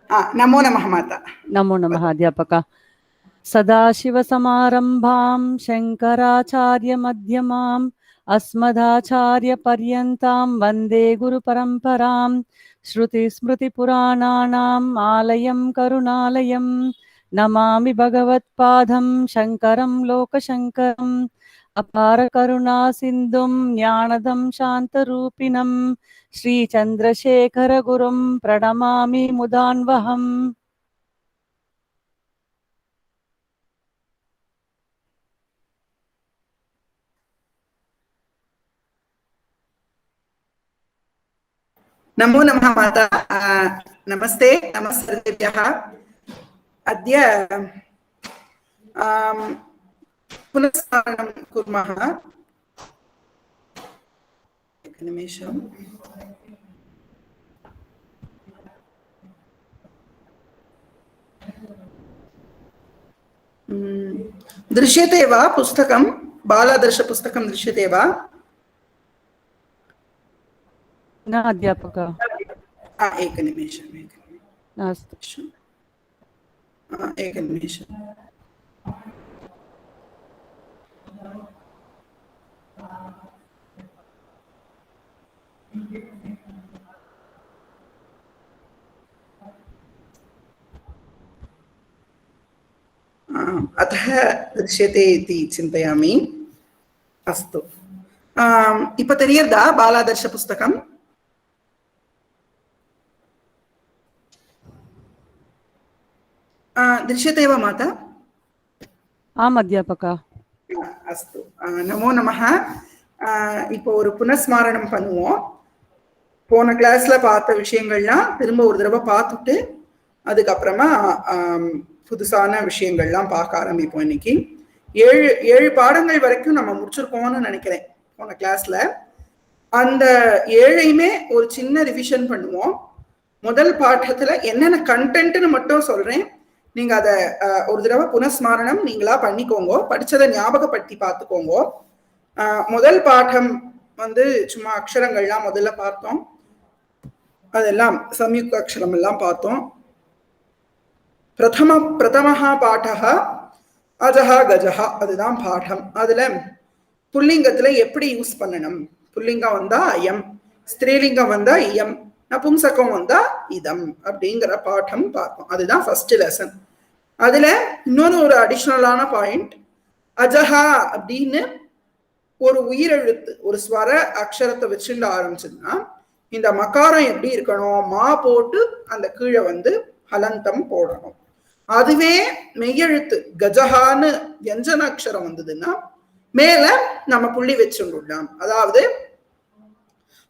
नमो नमः माता। नमो नमः अध्यापक। सदाशिवसमारम्भां शङ्कराचार्यमध्यमाम् अस्मदाचार्यपर्यन्तां वन्दे गुरुपरम्परां श्रुतिस्मृतिपुराणानाम् आलयं करुणालयं नमामि भगवत्पादं शङ्करं लोकशङ्करम् अपारकरुणासिन्धुं ज्ञानदं शान्तरूपिणं श्रीचन्द्रशेखरगुरुं प्रणमामि मुदान्वहम्। नमो नमः माता। नमस्ते, नमस्तेभ्यः। अद्य पुनस्स्मरणं कुर्मः। एकनिमेषम्। दृश्यते वा पुस्तकं? बालादर्शपुस्तकं दृश्यते वा? न अध्यापक। एकनिमेषम्। नास्ति। एकनिमेषम्। अतः दृश्यते इति चिन्तयामि। अस्तु, इप्प तेरियदा बालादर्श पुस्तकं? दृश्यते वा माता? आम् अध्यापक। अस्तु, नमो नमः। இப்போ ஒரு புனஸ்மாரணம் பண்ணுவோம். போன கிளாஸ்ல பார்த்த விஷயங்கள்லாம் திரும்ப ஒரு தடவை பார்த்துட்டு அதுக்கப்புறமா புதுசான விஷயங்கள்லாம் பார்க்க ஆரம்பிப்போம். இன்னைக்கு ஏழு பாடங்கள் வரைக்கும் நம்ம முடிச்சிருக்கோம்னு நினைக்கிறேன் போன கிளாஸ்ல. அந்த ஏழையுமே ஒரு சின்ன ரிவிஷன் பண்ணுவோம். முதல் பாடத்துல என்னென்ன கண்டென்ட்னு மட்டும் சொல்றேன், நீங்க அதை ஒரு தடவை புனஸ்மாரணம் நீங்களா பண்ணிக்கோங்க, படிச்சதை ஞாபகப்படுத்தி பார்த்துக்கோங்க. முதல் பாடம் வந்து சும்மா அக்ஷரங்கள்லாம் முதல்ல பார்த்தோம், அதெல்லாம் சம்யுக்த அக்ஷரம் எல்லாம் பார்த்தோம். பிரதமஹா பாடஹ அஜஹா கஜஹா, அதுதான் பாடம். அதுல புல்லிங்கத்துல எப்படி யூஸ் பண்ணணும், புல்லிங்கம் வந்தா அயம், ஸ்திரீலிங்கம் வந்தா இயம், நபும்சகம் வந்தா இதம் அப்படிங்கிற பாடம் பார்த்தோம். அதுதான் ஃபர்ஸ்ட் லெசன். அதுல இன்னொரு ஒரு அடிஷனலான பாயிண்ட், அஜஹா அப்படின்னு ஒரு உயிரெழுத்து ஒரு ஸ்வர அக்ஷரத்தை வச்சுட்டு ஆரம்பிச்சதுன்னா இந்த மகாரம் எப்படி இருக்கணும், மா போட்டு அந்த கீழே வந்து ஹலந்தம் போடணும். அதுவே மெய்யெழுத்து கஜஹான்னு வியஞ்சன அக்ஷரம் வந்ததுன்னா மேல நம்ம புள்ளி வச்சுடலாம், அதாவது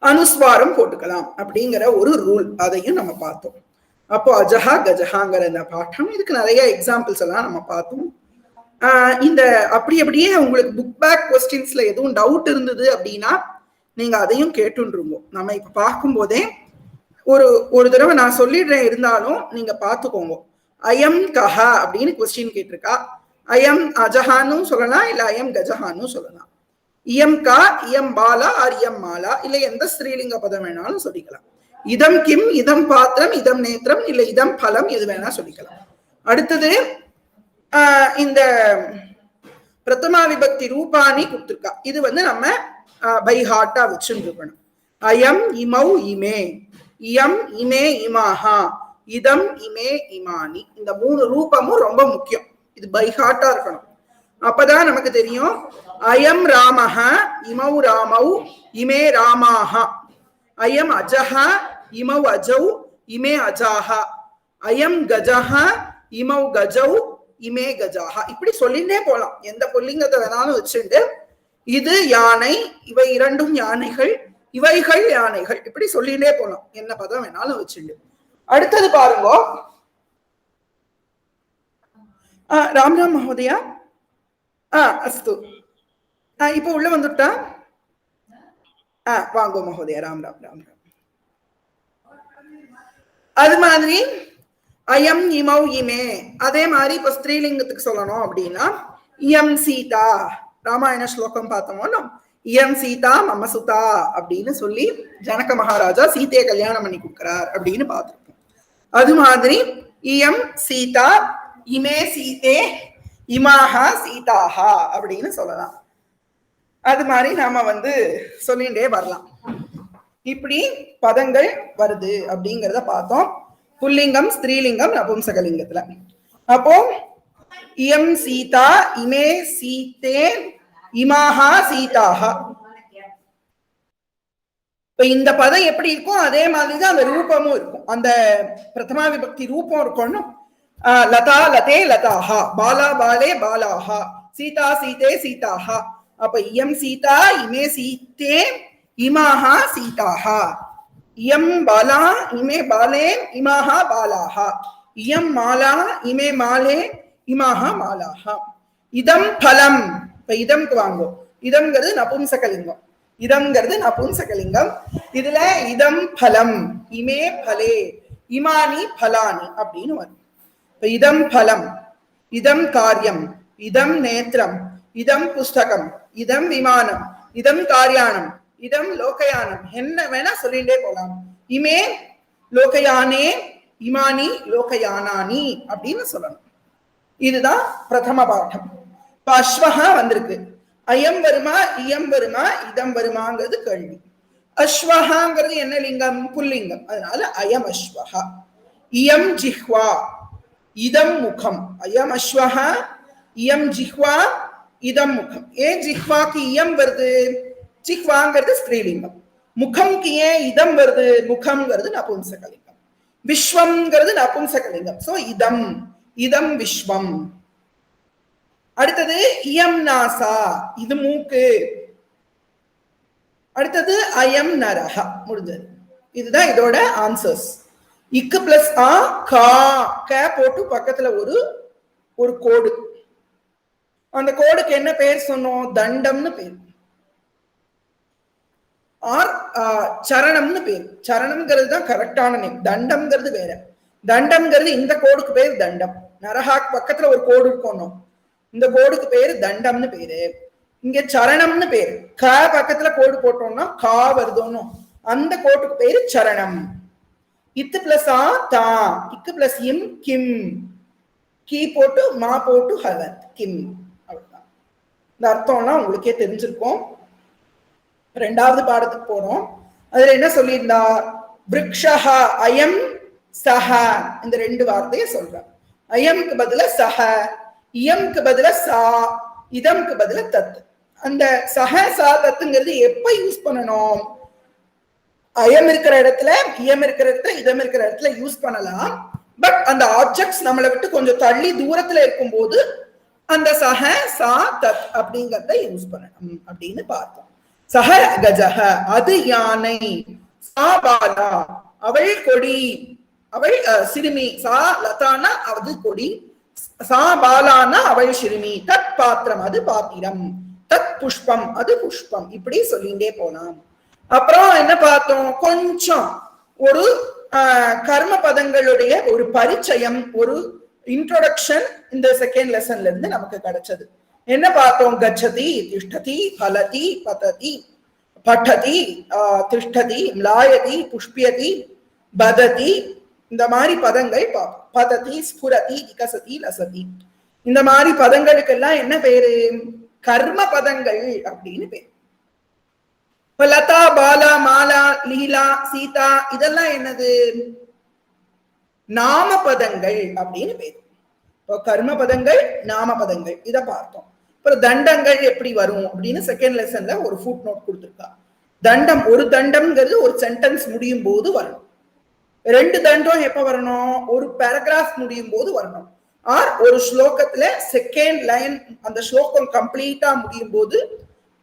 அனுஸ்வாரம் போட்டுக்கலாம் அப்படிங்கிற ஒரு ரூல், அதையும் நம்ம பார்த்தோம். அப்போ அஜஹா கஜஹாங்கிற இந்த பாடம், இதுக்கு நிறைய எக்ஸாம்பிள்ஸ் எல்லாம் நம்ம பார்த்தோம். இந்த அப்படியே உங்களுக்கு புக் பேக் கொஸ்டின்ஸ்ல எதுவும் டவுட் இருந்தது அப்படின்னா நீங்க அதையும் கேட்டுருங்க. நம்ம இப்ப பார்க்கும் போதே ஒரு தடவை நான் சொல்லிடுறேன், இருந்தாலும் நீங்க பார்த்துக்கோங்க. அயம் கஹா அப்படின்னு கொஸ்டின் கேட்டிருக்கா. அயம் அஜஹான்னு சொல்லலாம், இல்ல அயம் கஜஹான்னு சொல்லலாம். இயம் கா, இயம் பாலா, ஆர் இயம் மாலா, இல்ல எந்த ஸ்ரீலிங்க பதம் வேணாலும் சொல்லிக்கலாம். இதம் கிம், இதம் பாத்திரம், இதம் நேத்திரம், இல்ல இதம் பலம், எது வேணா சொல்லிக்கலாம். அடுத்தது இந்த பிரதமா விபக்தி ரூபானி கொடுத்துருக்கா. இது வந்து நம்ம பைஹாட்டா வச்சுருக்கணும். அயம் இமௌ இமே, இயம் இமே இமாஹா, இதம் இமே இமானி, இந்த மூணு ரூபமும் ரொம்ப முக்கியம். இது பைஹாட்டா இருக்கணும், அப்பதான் நமக்கு தெரியும். அயம் ராமஹ, இமௌ ராமௌ, இமே ராமாஹா. அயம் அஜஹ, இமௌ அஜௌ, இமே அஜாஹா. அயம் கஜஹ, இமௌ கஜௌ, இமே கஜாஹா. இப்படி சொல்லிட்டே போலாம், எந்த புல்லிங்கத்தை வேணாலும் வச்சுட்டு. இது யானை, இவை இரண்டும் யானைகள், இவைகள் யானைகள், இப்படி சொல்லிட்டே போலாம், என்ன பதம் வேணாலும் வச்சுட்டு. அடுத்தது பாருங்க, ராம் ராம் மகோதயா. அஸ்து, இப்ப உள்ள வந்துட்டா. வாங்கோ மகோதயா. ராம் ராம் ராம் ராம். அது மாதிரி அயம் இமௌ இமே, அதே மாதிரி இப்ப ஸ்திரீலிங்கத்துக்கு சொல்லணும் அப்படின்னா இயம் சீதா, ராமாயண ஸ்லோகம் பார்த்தோமோ, இயம் சீதா மம சுதா அப்படின்னு சொல்லி ஜனக மகாராஜா சீதையை கல்யாணம் பண்ணி கொடுக்கிறார் அப்படின்னு பார்த்திருப்போம். அது மாதிரி இயம் சீதா, இமே சீதே, இமாஹா சீதாஹா அப்படின்னு சொல்லலாம். அது மாதிரி நாம சொல்லிண்டே வரலாம். இப்படி பதங்கள் வருது அப்படிங்கிறத பார்த்தோம். புல்லிங்கம், ஸ்திரீலிங்கம், நபும்சகலிங்கத்துல. அப்போ இயம் சீதா, இமே சீதே, இமாஹா சீதாஹா. இப்ப இந்த பதம் எப்படி இருக்கும் அதே மாதிரிதான் அந்த ரூபமும் இருக்கும். அந்த பிரதமா விபக்தி ரூபம் இருக்கணும். லதா லதே லதாஹா, பாலா பாலே பாலாஹா, சீதா சீதே சீதாஹா. அப்ப இயம் சீதா, இமே சீதே, இமாஹா சீதாஹா. இயம் பாலா, இமே பாலே, இமாஹா பாலாஹா. இயம் மாலா, இமே மாலே, இமாஹா மாலாஹா. இதம் பலம். இப்ப இதம்க்கு வாங்கும். இதம்ங்கிறது நபும்சகலிங்கம். இதம்ங்கிறது நபும்சகலிங்கம். இதுல இதம் பலம், இமே பலே, இமானி பலானி அப்படின்னு வரும். இப்ப இதம் பலம், இதம் காரியம், இதம் நேத்திரம், இதம் புஸ்தகம், இதம் விமானம், இதம் காரியானம், இதம் லோகயானம், என்ன வேணா சொல்லிட்டே போலாம். இமே லோகயானே, இமானி லோகயானானி அப்படின்னு சொல்லணும். இதுதான் பிரதம பாடம். இப்ப அஸ்வஹா வந்திருக்கு. அயம் வருமா, இயம் வருமா, இதம் வருமாங்கிறது கேள்வி. அஸ்வஹாங்கிறது என்ன லிங்கம்? புல்லிங்கம். அதனால அயம் அஸ்வஹா. இயம் ஜிஹ்வா, இதம் முகம். அயம் அஸ்வஹா, இயம் ஜிஹ்வா, இதம் முகம். ஏன் ஜிஹ்வாக்கு இயம் வருது? ஜிஹ்வாங்கிறது ஸ்திரீலிங்கம். முகம்க்கு ஏன் இதம் வருது? முகம்ங்கிறது நபும்சகலிங்கம். விஸ்வம்ங்கிறது நபும்சகலிங்கம். சோ இதம், இதம் விஸ்வம். அடுத்தது இயம் நாசா, இது மூக்கு. அடுத்தது அயம் நரஹா. முடிஞ்சது. இதுதான் இதோட ஆன்சர்ஸ். இக்கு பிளஸ் ஆ, கா, க போட்டு பக்கத்துல ஒரு கோடு. அந்த கோடுக்கு என்ன பேர் சொன்னோம்? தண்டம்னு பேர். ஆர் சரணம்னு பேர். சரணம்ங்கிறது தான் கரெக்டான நேம். தண்டம்ங்கிறது வேற. தண்டம்ங்கிறது இந்த கோடுக்கு பேர் தண்டம். நரஹாக் பக்கத்துல ஒரு கோடு இருக்கணும். இந்த கோடுக்கு பேரு தண்டம்னு பேரு. இங்க சரணம்னு பேரு. க பக்கத்துல கோடு போட்டோம்னா கா வருதோன்னு, அந்த கோட்டுக்கு பேரு சரணம். இத்து பிளஸ் ஆ தா, இக்கு பிளஸ் இம் கிம், கீ போட்டு மா போட்டு ஹலத் கிம். அவ்வளவுதான். இந்த அர்த்தம்லாம் உங்களுக்கே தெரிஞ்சிருக்கும். ரெண்டாவது பாடத்துக்கு போறோம். அதுல என்ன சொல்லியிருந்தா? விருக்ஷஹ அயம் சஹ, இந்த ரெண்டு வார்த்தையை சொல்றேன். அயம்க்கு பதில சஹ, இயம்க்கு பதில சா, இதம்க்கு பதில தத். அந்த சஹ சா தத்துங்கிறது எப்ப யூஸ் பண்ணணும்? அயம் இருக்கிற இடத்துல, இயம் இருக்கிற இடத்துல, இதம் இருக்கிற இடத்துல யூஸ் பண்ணலாம். பட் அந்த ஆப்ஜெக்ட்ஸ் நம்மளை விட்டு கொஞ்சம் தள்ளி தூரத்துல இருக்கும் போது அந்த சஹ சா தத் அப்படிங்கறத யூஸ் பண்ணணும் அப்படின்னு பார்த்தோம். சஹ கஜஹ, அது யானை. சா பாலா, அவள் கொடி, அவள் சிறுமி. சா லதானா அது கொடி, சா பாலானா அவள் சிறுமி. தத் பாத்திரம், அது பாத்திரம். தத் புஷ்பம், அது புஷ்பம். இப்படி சொல்லிண்டே போலாம். அப்புறம் என்ன பார்த்தோம்? கொஞ்சம் ஒரு கர்ம பதங்களுடைய ஒரு பரிச்சயம், ஒரு இன்ட்ரோடக்ஷன் இந்த செகண்ட் லெசன்ல இருந்து நமக்கு கிடைச்சது. என்ன பார்த்தோம்? கச்சதி, திஷ்டதி, ஹலதி, பததி, பட்டதி, திஷ்டதி, ம்லாயதி, புஷ்பியதி, பததி. இந்த மாதிரி பதங்கள் பார்ப்போம். பததி, ஸ்புரதி, விகசதி, லசதி. இந்த மாதிரி பதங்களுக்கெல்லாம் என்ன பேரு? கர்ம பதங்கள் அப்படின்னு பேரு. இப்ப லதா, பாலா, மாலா, லீலா, சீதா இதெல்லாம் என்னது? நாம பதங்கள் அப்படின்னு பேரு. இப்போ கர்ம பதங்கள், நாம பதங்கள், இத பார்த்தோம். அப்புறம் தண்டங்கள் எப்படி வரும் அப்படின்னு செகண்ட் லெசன்ல ஒரு ஃபுட் நோட் கொடுத்துருக்கா. தண்டம், ஒரு தண்டம்ங்கிறது ஒரு சென்டென்ஸ் முடியும் போது வரணும். ரெண்டு தண்டம் எப்ப வரணும்? ஒரு பேராகிராஃப் முடியும் போது வரணும். ஆர் ஒரு ஸ்லோகத்துல செகண்ட் லைன் அந்த ஸ்லோகம் கம்ப்ளீட்டா முடியும் போது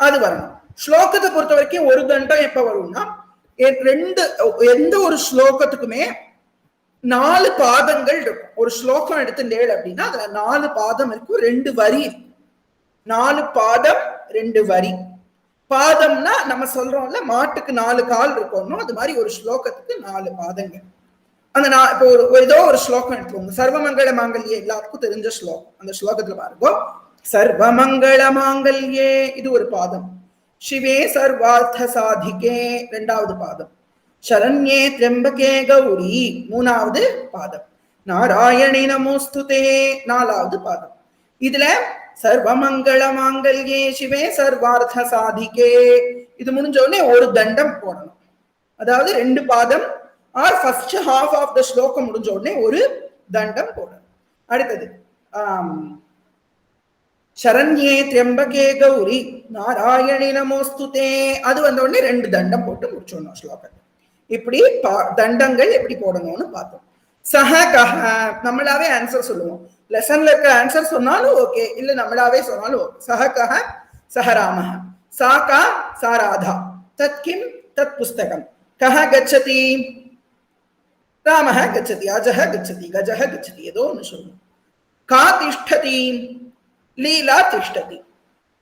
அது வரணும். ஸ்லோகத்தை பொறுத்த வரைக்கும் ஒரு தண்டம் எப்ப வரும்னா, எந்த ஒரு ஸ்லோகத்துக்குமே 4 பாதங்கள் இருக்கும். ஒரு ஸ்லோகம் எடுத்துட்டேள் அப்படின்னா அதுல 4 பாதம் இருக்கும், 2 வரி இருக்கும். 4 பாதம் 2 வரி. பாதம்னா நம்ம சொல்றோம்ல, மாட்டுக்கு 4 கால் இருக்கணும், அது மாதிரி ஒரு ஸ்லோகத்துக்கு 4 பாதங்கள். அந்த இப்போ ஏதோ ஒரு ஸ்லோகம் எடுத்துக்கோங்க. சர்வமங்கள மாங்கல்யே, எல்லாருக்கும் தெரிஞ்ச ஸ்லோகம். அந்த ஸ்லோகத்துல பாருங்க, சர்வமங்கள மாங்கல்யே, இது ஒரு பாதம். சிவே சர்வார்த்த சாதிகே, 2வது பாதம். சரண்யே திரம்பகே கௌரி மூணாவது பாதம். நாராயணி நமோஸ்துதே நாலாவது பாதம். இதுல சர்வமங்கள மாங்கல்யே சிவே சர்வார்த்த சாதிகே இது முடிஞ்ச உடனே ஒரு தண்டம் போடணும். அதாவது 2 பாதம் are first half of the ஸ்லோகம் முடிஞ்ச உடனே ஒரு தண்டம் போடணும். அடுத்தது சரண்யே திரம்பகே கௌரி நாராயணி நமோஸ்துதே அது வந்த உடனே 2 தண்டம் போட்டு முடிச்சிடணும் ஸ்லோகத்தை. இப்படி தண்டங்கள் எப்படி போடணும்னு பார்த்தோம். சஹ கஹ நம்மளாவே ஆன்சர் சொல்லுவோம். லெசன்ல இருக்க ஆன்சர் சொன்னாலும் ஓகே, இல்ல நம்மளாவே சொன்னாலும் ஓகே. சஹ கஹ சஹ ராமஹ சா கா சா ராதா தத் கிம் தத் புஸ்தகம் கஹ கச்சதி ராமஹ கச்சதி அஜஹ கச்சதி கஜஹ கச்சதி ஏதோ ஒன்று சொல்லணும். கா திஷ்டதி லீலா திஷ்டதி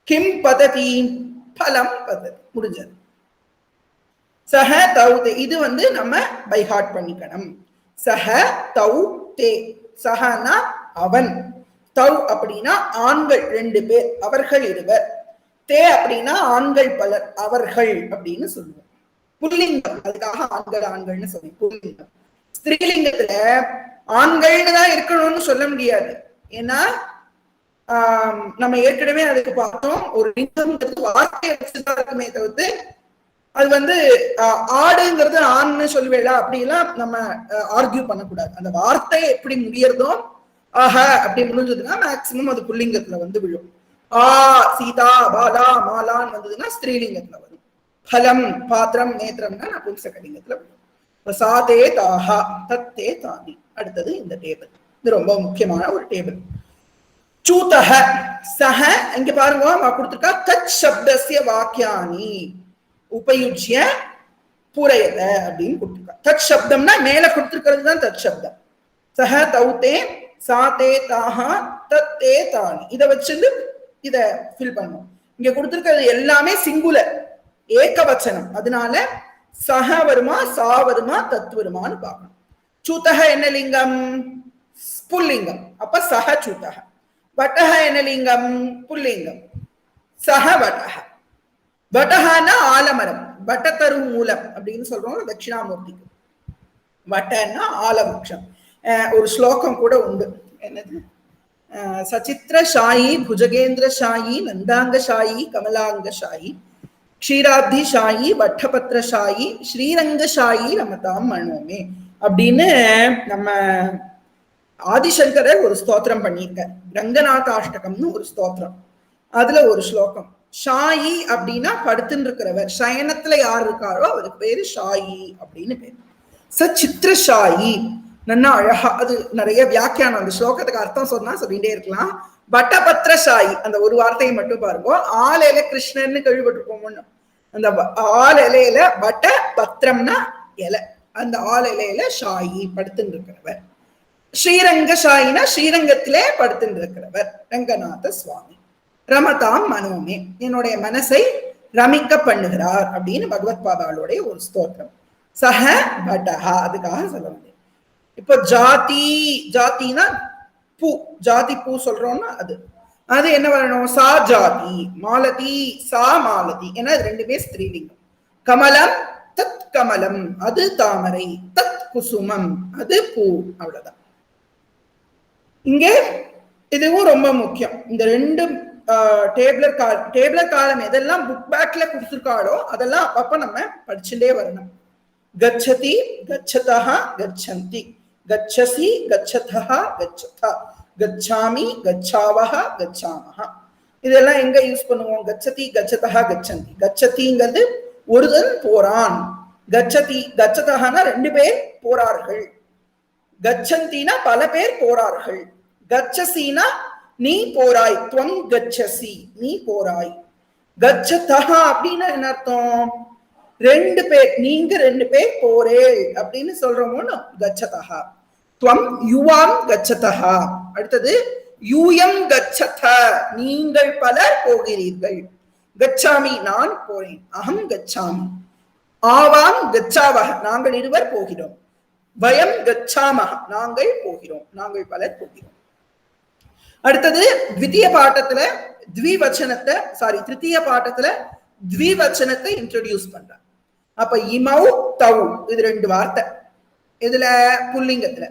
கிம் பததி பலம் பததி முடிஞ்சது. சஹ தௌ தே இது நம்ம பை ஹார்ட் பண்ணிக்கணும். சஹ தௌ தே சஹனா அவன், தௌ அப்படின்னா ஆண்கள் 2 பேர் அவர்கள் இருவர், தே அப்படின்னா ஆண்கள் பலர் அவர்கள் அப்படின்னு சொல்லுவோம். புல்லிங்கம் அதுக்காக ஆண்கள் ஆண்கள்னு சொல்லுவோம். புல்லிங்கம். ஸ்திரீலிங்கத்துல ஆண்கள்னு தான் இருக்கணும்னு சொல்ல முடியாது. ஏன்னா நம்ம ஏற்கனவே அதுக்கு பார்த்தோம், ஒரு லிங்கம் வார்த்தையை வச்சுதான் இருக்குமே தவிர்த்து அது ஆடுங்கிறது ஆண்னு சொல்லுவேடா அப்படிலாம் நம்ம ஆர்கியூ பண்ணக்கூடாது. அந்த வார்த்தையை எப்படி முடியறதோ ஆஹ அப்படி முடிஞ்சதுன்னா மேக்சிமம் அது புல்லிங்கத்துல விழும். ஆ சீதா பாலா மாலான்னு வந்ததுன்னா ஸ்திரீலிங்கத்துல வரும். பலம் பாத்திரம் நேத்திரம்னா நபும்சகலிங்கத்துல வரும். சாதே தாஹா தத்தே தானி. அடுத்தது இந்த டேபிள், இது ரொம்ப முக்கியமான ஒரு டேபிள். சூதஹ சஹ இங்க பாருங்க கொடுத்திருக்கா தத் சப்தஸ்ய வாக்கியானி உபயுஜ்ய பூரயத அப்படின்னு கொடுத்திருக்கா. தத் சப்தம்னா மேல கொடுத்திருக்கிறது தான் தத் சப்தம். சஹ தௌதே சாதே தாஹா தத்தே தானி இதை வச்சிருந்து இத ஃபில் பண்ணும். இங்க கொடுத்திருக்கிறது எல்லாமே சிங்குலர் ஏகவச்சனம். அதனால சஹ வருமா சா வருமா தத் வருமானு பார்க்கணும். சூதஹ என்ன லிங்கம்? புல்லிங்கம். அப்ப சஹ சூதஹ. வட்டஹ என்ன லிங்கம்? புல்லிங்கம். சஹ வட்டஹ. வட்டஹானா ஆலமரம், வட்டத்தரு மூலம் அப்படின்னு சொல்றோம் தட்சிணாமூர்த்திக்கு. வட்டன்னா ஆலவృక్షம். ஒரு ஸ்லோகம் கூட உண்டு, என்னது? சச்சித்திர ஷாயி புஜகேந்திர ஷாயி நந்தாங்க ஷாயி கமலாங்க ஷாயி க்ஷீராப்தி ஷாயி வட்டபத்ர ஷாயி ஸ்ரீரங்க ஷாயி ரமதாம் மனோமே அப்படின்னு நம்ம ஆதிசங்கரர் ஒரு ஸ்தோத்திரம் பண்ணியிருக்க. ரங்கநாதாஷ்டகம்னு ஒரு ஸ்தோத்திரம். அதுல ஒரு ஸ்லோகம் ஷாயி அப்படின்னா படுத்துன்னு இருக்கிறவர், சயனத்துல யார் இருக்காரோ அவருக்கு பேரு ஷாயி அப்படின்னு பேரு. சச்சித்திர ஷாயி நன்னா அழகா, அது நிறைய வியாக்கியானம், அந்த ஸ்லோகத்துக்கு அர்த்தம் சொன்னா சொல்லிட்டே இருக்கலாம். வட்டபத்ர ஷாயி அந்த ஒரு வார்த்தையை மட்டும் பாருங்க. ஆள் இலை கிருஷ்ணன்னு கேள்விப்பட்டிருப்போம். அந்த ஆள் இலையில வட்ட பத்திரம்னா இலை, அந்த ஆள் இலையில ஷாயி படுத்துன்னு இருக்கிறவர். ஸ்ரீரங்க ஷாயினா ஸ்ரீரங்கத்திலே படுத்துன்னு இருக்கிறவர் ரங்கநாத சுவாமி. ரமதாம் மனோமே என்னுடைய மனசை ரமிக்க பண்ணுகிறார் அப்படின்னு பகவத் பாதாளுடைய ஒரு ஸ்தோத்திரம். சஹ பட்டஹா அதுக்காக சொல்ல முடியும். இப்போ ஜாதி, ஜாத்தினா பூ, ஜாதி பூ சொல்றோம்னா அது என்ன வரணும்? சா ஜாதி, மாலதி சா மாலதி, ஏன்னா இது 2மே ஸ்திரீலிங்கம். கமலம் தத் கமலம் அது தாமரை, தத் குசுமம் அது பூ. அவ்வளவுதான். இங்கே இதுவும் ரொம்ப முக்கியம். இந்த 2 டேபிளர் காலம் எதெல்லாம் புக் பேக்ல கொடுத்துருக்காளோ அதெல்லாம் அப்பப்ப நம்ம படிச்சுட்டே வரணும். கச்சதி கச்சதஹ கச்சந்தி, கச்சசி கச்சதஹ கச்சதா, கச்சாமி கச்சாவஹ கச்சாமஹ. இதெல்லாம் எங்க யூஸ் பண்ணுவோம்? கச்சதி கச்சதஹ கச்சந்தி. கச்சதிங்கிறது ஒருவன் போறான், கச்சதி கச்சதஹனா 2 பேர் போறார்கள், கச்சந்தினா பல பேர் போறார்கள், கச்சசினா நீ போராய், துவம் கச்சசி நீ போராய். கச்சதஹா அப்படின்னா என்ன அர்த்தம்? 2 பேர், நீங்க 2 பேர் போரேள் அப்படின்னு சொல்றோமோ கச்சதஹா. துவம் யுவாம் கச்சதஹா. அடுத்தது யூயம் கச்சத நீங்கள் பலர் போகிறீர்கள். கச்சாமி நான் போறேன், அகம் கச்சாமி. ஆவாம் கச்சாவஹ நாங்கள் இருவர் போகிறோம். வயம் கச்சாமஹ நாங்கள் போகிறோம், நாங்கள் பலர் போகிறோம். அடுத்தது த்விதீய பாட்டத்துல த்விவச்சனத்தை, திருத்தீய பாட்டத்துல த்விவச்சனத்தை இன்ட்ரோடியூஸ் பண்றாங்க. அப்ப இமௌ தௌ இது ரெண்டு வார்த்தை. இதுல புல்லிங்கத்துல.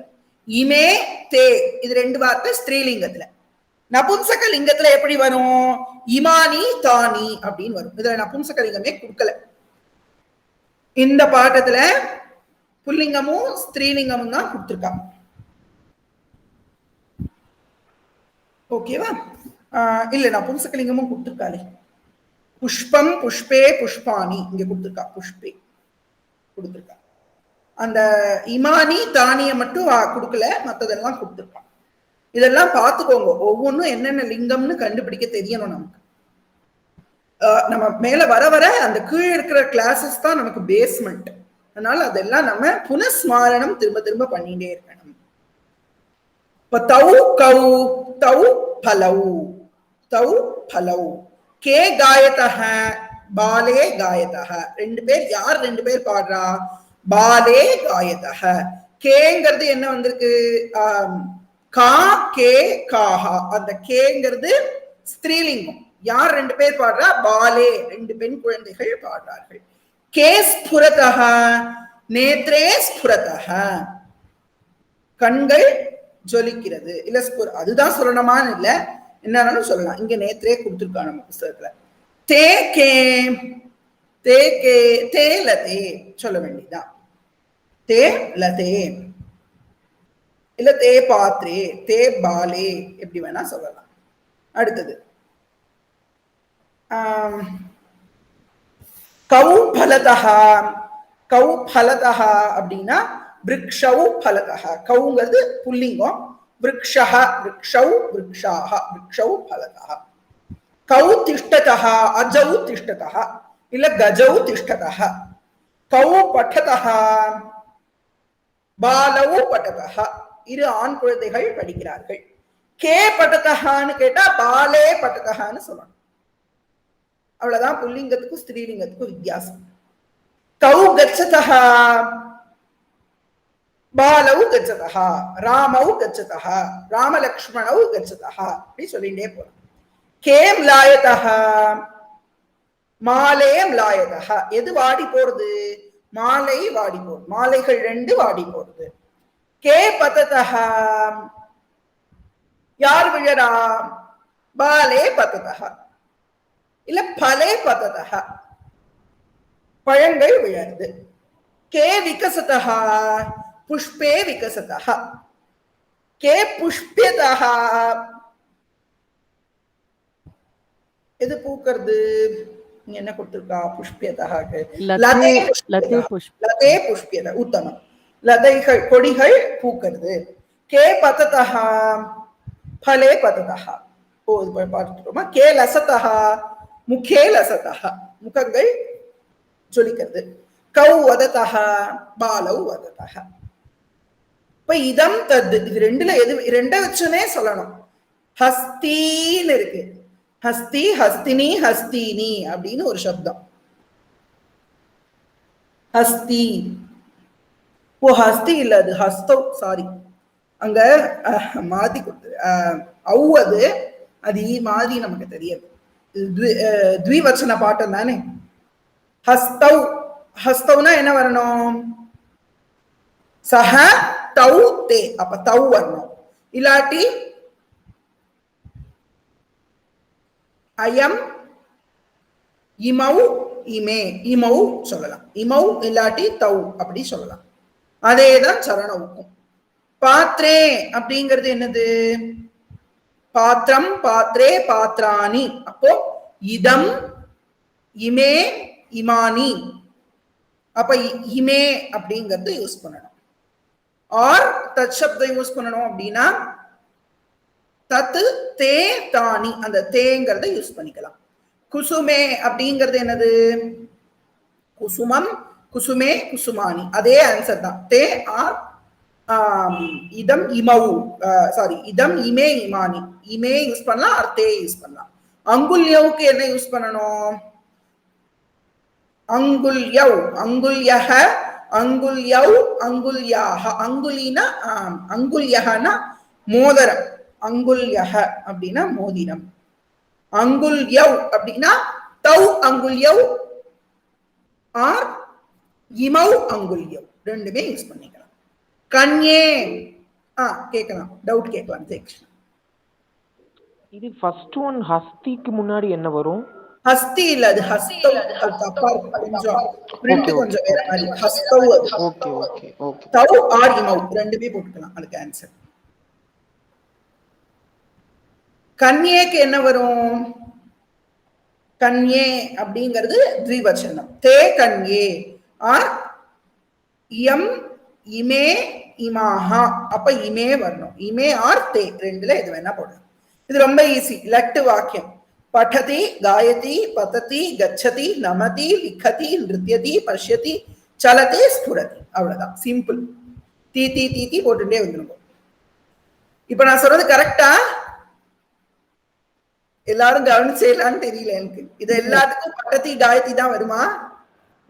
இமே தே இது ரெண்டு வார்த்தை ஸ்திரீலிங்கத்துல. நபும்சக லிங்கத்துல எப்படி வரும்? இமானி தானி அப்படின்னு வரும். இதுல நபும்சக லிங்கமே கொடுக்கல. இந்த பாட்டத்துல புல்லிங்கமும் ஸ்திரீலிங்கமும் தான் கொடுத்திருக்காங்க. ஓகேவா? இல்ல நபும்சகலிங்கமும் கொடுத்திருக்காளே. புஷ்பம் புஷ்பே புஷ்பானி இங்க கொடுத்திருக்கா. புஷ்பே கொடுத்திருக்கா. அந்த இமானி தானிய மட்டும் கொடுக்கல, மற்றதெல்லாம் கொடுத்திருக்கான். இதெல்லாம் பார்த்துக்கோங்க. ஒவ்வொன்றும் என்னென்ன லிங்கம்னு கண்டுபிடிக்க தெரியணும் நமக்கு. நம்ம மேல வர வர அந்த கீழே இருக்கிற கிளாஸஸ் தான் நமக்கு பேஸ்மெண்ட். அதனால அதெல்லாம் நம்ம புனஸ்மாரணம் திரும்ப திரும்ப பண்ணிட்டே இருக்கணும். இப்ப தௌ கௌ தௌ பலௌ தௌ பலௌ கே காயதஹ பாலே காயதஹ. ரெண்டு பேர் யார் ரெண்டு பேர் பாடுறா? பாலே காயதஹ. கேங்கிறது என்ன வந்திருக்கு? கா கே காஹா. அந்த கேங்கிறது ஸ்திரீலிங்கம். யார் ரெண்டு பேர் பாடுறா? பாலே ரெண்டு பெண் குழந்தைகள் பாடுறார்கள். கே ஸ்புரதஹ நேத்ரே ஸ்புரதஹ. கண்கள் ஜொலிக்கிறது. இல்ல அதுதான் சொல்லணுமான்னு இல்ல, என்னன்னு சொல்லலாம். இங்க நேத்ரே கொடுத்துருக்காங்க நம்ம புத்தகத்துல. தே கே தே கே தே லதே சொல்ல வேண்டியதான். தே லதே இல்ல தே பாத்ரே தே பாலே எப்படி வேணா சொல்லலாம். அடுத்தது கௌ பலதஹா. கௌ பலதஹா அப்படின்னா விருக்ஷௌ பலதஹ. கௌங்கிறது புல்லிங்கம். விருக்ஷஹ விருக்ஷௌ விருக்ஷாஹ விருக்ஷௌ பலதஹ. கௌ திஷ்டதஹ அஜௌ திஷ்டதஹ இல்ல கஜௌ திஷ்டதஹ. கௌ பட்டதஹ பாலௌ பட்டதஹ. இரு ஆண் குழந்தைகள் படிக்கிறார்கள். கே பட்டதஹான்னு கேட்டா பாலே பட்டதஹான்னு சொல்லணும். அவ்வளவுதான் புல்லிங்கத்துக்கும் ஸ்திரீலிங்கத்துக்கும் வித்தியாசம். கௌ கச்சதஹ பாலௌ கச்சதஹ ராமௌ கச்சதஹ ராமலக்ஷ்மணௌ கச்சதஹ அப்படி சொல்லிட்டே போறோம். கே ம்லாயதஹ மாலே ம்லாயதஹ. எது வாடி போறது? மாலை வாடி போறது. மாலைகள் ரெண்டு வாடி போறது. கே பததஹ யார் விழறா? பாலே பததஹ இல்ல பலே பததஹ பழங்கள் விழருது. கே விகசதஹ புஷ்பே விகசதஹ. கே புஷ்பியதஹ எது பூக்கிறது? நீங்க என்ன கொடுத்திருக்கா? புஷ்பியதஹக்கு லதே புஷ்பியத. உத்தமம். லதைகள் கொடிகள் பூக்கிறது. கே பததஹ பலே பததஹ. ஓ பார்த்துட்டோமா? கே லசதஹ முகே லசதஹ முகங்கள் ஜொலிக்கிறது. கௌ வததஹ பாலௌ வததஹ. இப்ப இதம் தத் இது ரெண்டுல எது ரெண்ட வச்சுனே சொல்லணும். ஹஸ்தின்னு இருக்கு. ஹஸ்தி ஹஸ்தினி ஹஸ்தினி அப்படின்னு ஒரு சப்தம். ஹஸ்தி. ஓ ஹஸ்தி இல்ல, அது ஹஸ்தௌ. சாரி, அங்க மாதி கொடுத்து அது அது மாதிரி நமக்கு தெரியாது. த்விவச்சன பாட்டம் தானே. ஹஸ்தௌ. ஹஸ்தௌனா என்ன வரணும்? சஹ தௌ தே. அப்ப தௌ வரணும். இல்லாட்டி அயம் இமௌ இமே இமௌ சொல்லலாம். இமௌ இல்லாட்டி தௌ அப்படி சொல்லலாம். அதேதான் சரணவுக்கும். பாத்ரே அப்படிங்கிறது என்னது? பாத்திரம் பாத்ரே பாத்ராணி. அப்போ இதம் இமே இமானி. அப்ப இமே அப்படிங்கிறது யூஸ் பண்ணணும். ஆர் தத் சப்தம் யூஸ் பண்ணணும் அப்படின்னா தத்து தே தானி அந்த தேங்கிறத யூஸ் பண்ணிக்கலாம். குசுமே அப்படிங்கிறது என்னது? குசுமம் குசுமே குசுமானி. அதே ஆன்சர் தான். தே ஆர் இதம் இமௌ. சாரி, இதம் இமே இமானி. இமே யூஸ் பண்ணலாம், ஆர் தே யூஸ் பண்ணலாம். அங்குல்யவுக்கு என்ன யூஸ் பண்ணணும்? அங்குல்யவ் அங்குல்யஹ அங்குல்யவ் அங்குல்யாஹ. அங்குலினா அங்குல்யஹனா மோதிரம். அங்குல்யஹ அப்படின்னா மோதிரம். அங்குல்யவ் அப்படின்னா தௌ அங்குல்யவ் ஆர் இமௌ அங்குல்யௌ ரெண்டுமே யூஸ் பண்ணிக்கலாம். கண்யே கேட்கலாம், டவுட் கேட்கலாம். இது ஃபர்ஸ்ட் ஒன் ஹஸ்திக்கு முன்னாடி என்ன வரும்? ஹஸ்தி இல்ல, அது ஹஸ்தவ். அது தப்பா இருக்கு, கொஞ்சம் பிரிண்ட் கொஞ்சம் வேற மாதிரி. ஹஸ்தவ். Okay okay okay. தவ் ஆர் இமௌ ரெண்டுமே போட்டுக்கலாம். அதுக்கு ஆன்சர். கன்யேக்கு என்ன வரும்? கன்யே அப்படிங்கிறது த்விவச்சனம். தே கன்யே ஆர் இயம் இமே இமாஹா. அப்ப இமே வரணும். இமே ஆர் தே ரெண்டுல எது வேணா போடணும். இது ரொம்ப ஈஸி. லட்டு வாக்கியம். படதி, காயதி, பததி, கச்சதி, நமதி, லிखति, நிருத்யதி, பஷ்யதி, சலதி, ஸ்புரதி. அவ்வளவுதான், சிம்பிள். தீ தீ தீ தீ போட்டுட்டே வந்துருங்க. இப்ப நான் சொல்றது கரெக்டா? எல்லாரும் கவனிச்சேலான்னு தெரியல எனக்கு. இது எல்லாத்துக்கும் படதி காயதி தான் வருமா?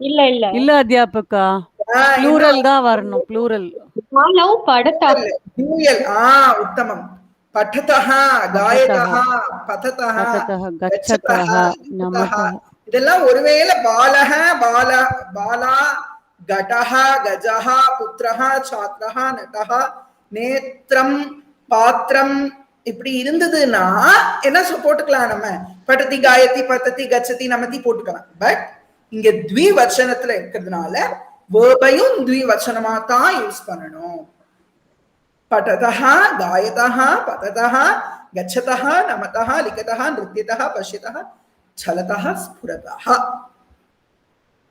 இல்ல இல்ல இல்ல அத்தியாபகா, ப்ளூரல் தான் வரணும். ப்ளூரல். உத்தமம். படதஹ, காயதஹ, பததஹ, கச்சதஹ, நமதஹ. இதெல்லாம் ஒருவேளை பாலஹ, பாலா, கடஹ, கஜஹ, புத்ரஹ, சாத்ரஹ, நடஹ, நேத்ரம், பாத்திரம் இப்படி இருந்ததுன்னா என்ன போட்டுக்கலாம் நம்ம? படதி, காயதி, பததி, கச்சதி, நமதி போட்டுக்கலாம். பட் இங்க த்விவச்சனத்துல இருக்கிறதுனால வேர்பையும் த்விவச்சனமா தான் யூஸ் பண்ணணும். படதஹ, காயதஹ, பததஹ, கச்சதஹ, நமதஹ, லிखतः, நிருத்யதः, பஷ்யதः, சலதः, ஸ்புரதः.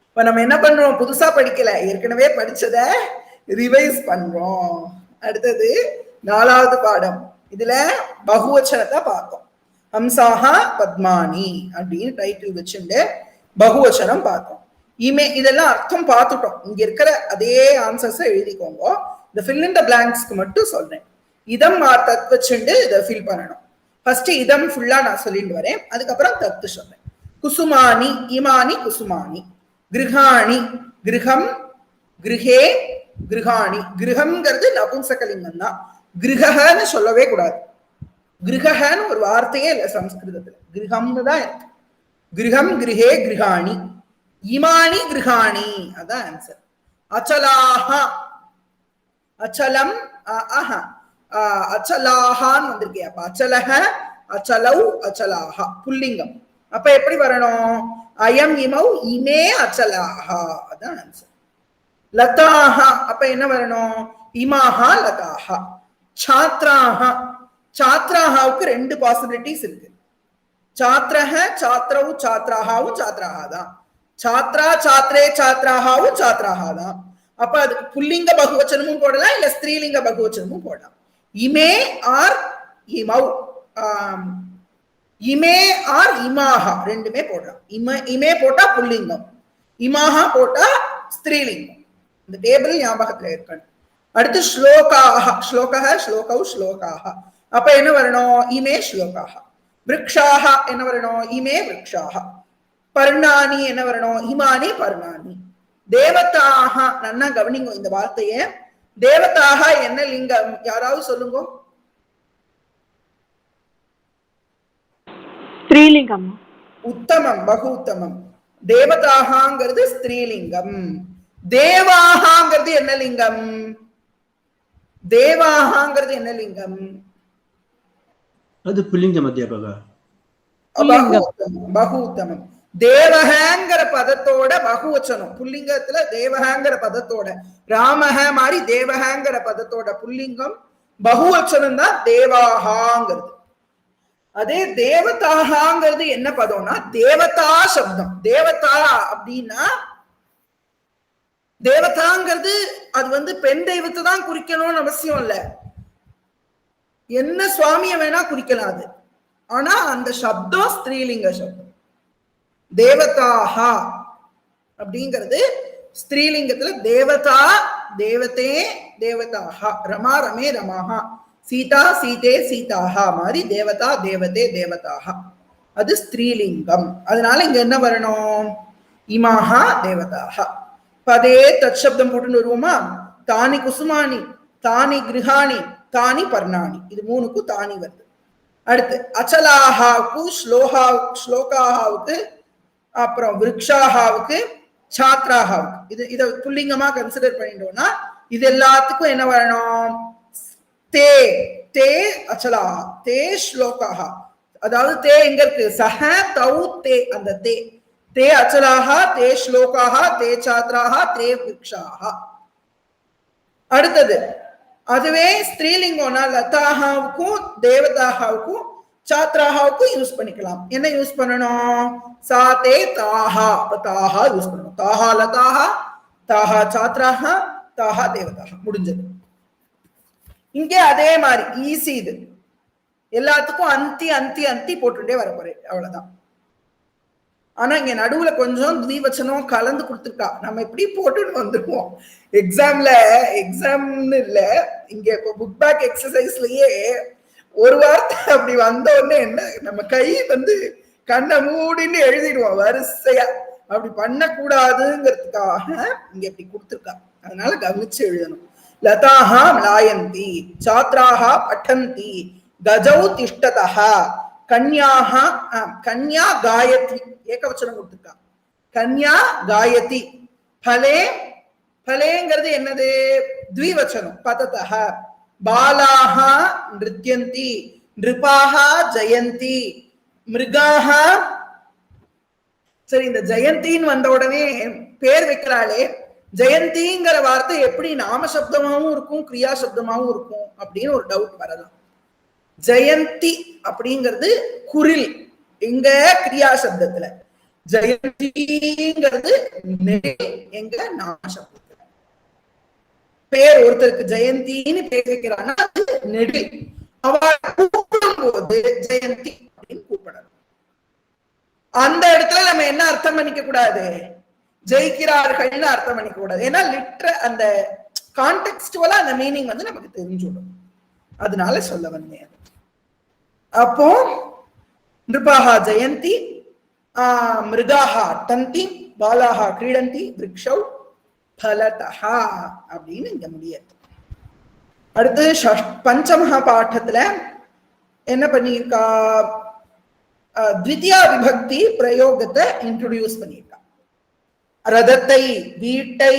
இப்ப நம்ம என்ன பண்றோம்? புதுசா படிக்கல, ஏற்கனவே படிச்சத ரிவைஸ் பண்றோம். அடுத்தது 4வது பாடம். இதுல பகுவச்சனத்தை பார்த்தோம். ஹம்சாஹா பத்மானி அப்படின்னு டைட்டில் வச்சுட்டு பகுவச்சனம் பார்த்தோம். இமே இதெல்லாம் அர்த்தம் பார்த்துட்டோம். இங்க இருக்கிற அதே ஆன்சர்ஸ் எழுதிக்கோங்க. இந்த ஃபில் இன் த பிளாங்க்ஸ்க்கு மட்டும் சொல்றேன். இதம் ஆர் தத் வச்சுட்டு இதை ஃபில் பண்ணணும். ஃபர்ஸ்ட் இதம் ஃபுல்லா நான் சொல்லிட்டு வரேன், அதுக்கப்புறம் தத்து சொல்றேன். குசுமானி, இமானி குசுமானி. கிருஹாணி, கிருஹம், கிருஹே, கிருஹாணி. கிருஹம்ங்கிறது நபும்சகலிங்கம் தான். கிருஹன்னு சொல்லவே கூடாது. கிருஹன்னு ஒரு வார்த்தையே இல்லை சம்ஸ்கிருதத்துல. கிருஹம்னு தான் இருக்கு. கிருஹம், கிருஹே, கிருஹாணி. இமானி, கிருஹாணி. அதான் ஆன்சர். அச்சலாஹா, அச்சலம், அச்சலாஹான்னு வந்திருக்கே. அப்ப அச்சலஹ, அச்சலௌ, அச்சலாஹா புல்லிங்கம். அப்ப எப்படி வரணும்? அயம் இமௌ இமே அச்சலாஹா. அதான் ஆன்சர். லதாஹா, அப்ப என்ன வரணும்? இமாஹா லதாஹா. சாத்ராஹா, சாத்ராஹாவுக்கு 2 பாசிபிலிட்டிஸ் இருக்கு. சாத்ரஹ, சாத்ரவு, சாத்ராஹாவும் சாத்ராஹா தான். சாத்ரா, சாத்ரே, சாத்ராஹாவும் சாத்ராஹா தான். அப்ப அதுக்கு புல்லிங்க பகுவச்சனமும் போடலாம், இல்ல ஸ்திரீலிங்க பகுவச்சனமும் போடலாம். இமே ஆர் இமௌ, இமே ஆர் இமாஹா ரெண்டுமே போடலாம். இமே போட்டா புல்லிங்கம், இமாஹா போட்டா ஸ்திரீலிங்கம். இந்த டேபிள் ஞாபகத்துல இருக்கணும். அடுத்து ஸ்லோகாஹ, ஸ்லோகஹ, ஸ்லோகௌ, ஸ்லோகாஹ. அப்ப என்ன வரணும்? இமே ஸ்லோகாஹ. விருக்ஷாஹ என்ன வரணும்? இமே விருக்ஷாஹ. பர்ணானி என்ன வரணும்? இமானி பர்ணானி. தேவதாக, நன்னா கவனிங்க இந்த வார்த்தைய. தேவதாக என்ன லிங்கம்? யாராவது சொல்லுங்க. ஸ்திரீலிங்கம். உத்தமம், பகு உத்தமம். தேவதாகங்கிறது ஸ்திரீலிங்கம். தேவாகங்கிறது என்ன லிங்கம்? தேவாகங்கிறது என்ன லிங்கம்? அது புல்லிங்கம் அத்தியாபகா. பகு உத்தமம். தேவகங்கிற பதத்தோட பகுவச்சனம் புல்லிங்கத்துல, தேவகங்கிற பதத்தோட ராமஹ மாதிரி தேவகங்கிற பதத்தோட புல்லிங்கம் பகுவச்சனம் தான் தேவாகாங்கிறது. அதே தேவதாகாங்கிறது என்ன பதம்னா தேவதா சப்தம். தேவதா அப்படின்னா தேவதாங்கிறது அது பெண் தெய்வத்தை தான் குறிக்கணும்னு அவசியம் இல்ல. என்ன சுவாமிய வேணா குறிக்கலாம் அது. ஆனா அந்த சப்தம் ஸ்திரீலிங்க சப்தம். தேவதாஹா அப்படிங்கிறது ஸ்திரீலிங்கத்துல தேவதா, தேவதே, தேவதாஹா. ரமா, ரமே, ரமாஹா. சீதா, சீதே, சீதாஹா மாதிரி தேவதா, தேவதே, தேவதாஹா. அது ஸ்திரீலிங்கம். அதனால இங்க என்ன வரணும்? இமாஹா தேவதாஹா. அதே தற்சப்தம் போட்டுன்னு வருவோமா? தானி குசுமானி, தானி கிருஹாணி, தானி பர்ணாணி. இது 3க்கும் தானி வருது. அடுத்து அச்சலாஹாவுக்கு, ஸ்லோகாஹாவுக்கு, அப்புறம் விருக்ஷாஹாவுக்கு, சாத்ராஹாவுக்கு இத புல்லிங்கமா கன்சிடர் பண்ணிட்டோம்னா இது எல்லாத்துக்கும் என்ன வரணும்? தே தே அச்சலா தே ஸ்லோகாஹ. அதாவது தே எங்க இருக்கு? சஹ தௌ தே, அந்த தே தே அச்சலாஹ, தே ஸ்லோகாஹ, தே சாத்ராஹ, தே விக்ஷாஹ. அடுத்தது அதுவே ஸ்திரீலிங்கம்னா லதாஹாவுக்கும் தேவதாஹாவுக்கும் சாத்ராஹாவுக்கும் யூஸ் பண்ணிக்கலாம். என்ன யூஸ் பண்ணணும்? சா தே தாஹா. தாஹா யூஸ் பண்ணணும். தாஹா லதாஹா, தாஹா சாத்ராஹா, தாஹா தேவதாஹா. முடிஞ்சது. இங்கே அதே மாதிரி ஈஸி. இது எல்லாத்துக்கும் அந்தி அந்தி அந்தி போட்டுட்டே வர போறேன், அவ்வளவுதான். ஆனா இங்க நடுவுல கொஞ்சம் திவச்சனம் கலந்து கொடுத்துருக்கா. நம்ம எப்படி போட்டுட்டு வந்துருவோம் எக்ஸாம்னு இல்ல, இங்க இப்போ புக் பேக் எக்ஸசைஸ்லயே ஒரு வார்த்தை அப்படி வந்த உடனே என்ன நம்ம கை கண்ணை மூடின்னு எழுதிடுவோம் வரிசையா. அப்படி பண்ணக்கூடாதுங்கிறதுக்காக இங்க இப்படி கொடுத்துருக்கா. அதனால கவனிச்சு எழுதணும். லதாஹா லாயந்தி, சாத்ராஹா பட்டந்தி, கஜௌ திஷ்டதஹ, கன்யாஹா கன்யா காயத்ரி. ஏகவச்சனம் கொடுத்துருக்கா. கன்யா காயதி. பலே பலேங்கிறது என்னது? த்விவச்சனம். பததஹ. பாலாஹா நிருத்யந்தி, நிருபாஹா ஜெயந்தி, மிருகாஹா. சரி, இந்த ஜெயந்தின்னு வந்த உடனே பேர் வைக்கிறாளே, ஜெயந்திங்கிற வார்த்தை எப்படி நாம சப்தமாவும் இருக்கும் கிரியா சப்தமாவும் இருக்கும் அப்படின்னு ஒரு டவுட் வரலாம். ஜெயந்தி அப்படிங்கிறது குரில், எங்க கிரியா சப்தத்துல. ஜெயந்திங்கிறது எங்க நாம சப்தத்துல. பேர் ஒருத்தருக்கு ஜெயந்தின்னு பேர் வைக்கிறான்னா அது நெடில். அவள் கூப்பிடும் போது ஜெயந்தி அப்படின்னு கூப்பிடணும். அந்த இடத்துல நம்ம என்ன அர்த்தம் பண்ணிக்க கூடாது? ஜெயிக்கிறார்கள்னு அர்த்தம் பண்ணிக்க கூடாது. ஏன்னா அந்த கான்டெக்ஸ்டுவலா அந்த மீனிங் நமக்கு தெரிஞ்சுடும். அதனால சொல்ல வந்தேன். அப்போ நிருபாஹா ஜெயந்தி, மிருகாஹா அட்டந்தி, பாலாஹா கிரீடந்தி, விருக்ஷௌ பலதஹா அப்படின்னு இங்க முடியாது. அடுத்து பஞ்சமஹா பாட்டத்துல என்ன பண்ணியிருக்கா? த்விதியா விபக்தி பிரயோகத்தை இன்ட்ரோடியூஸ் பண்ணியிருக்கா. ரதத்தை, வீட்டை,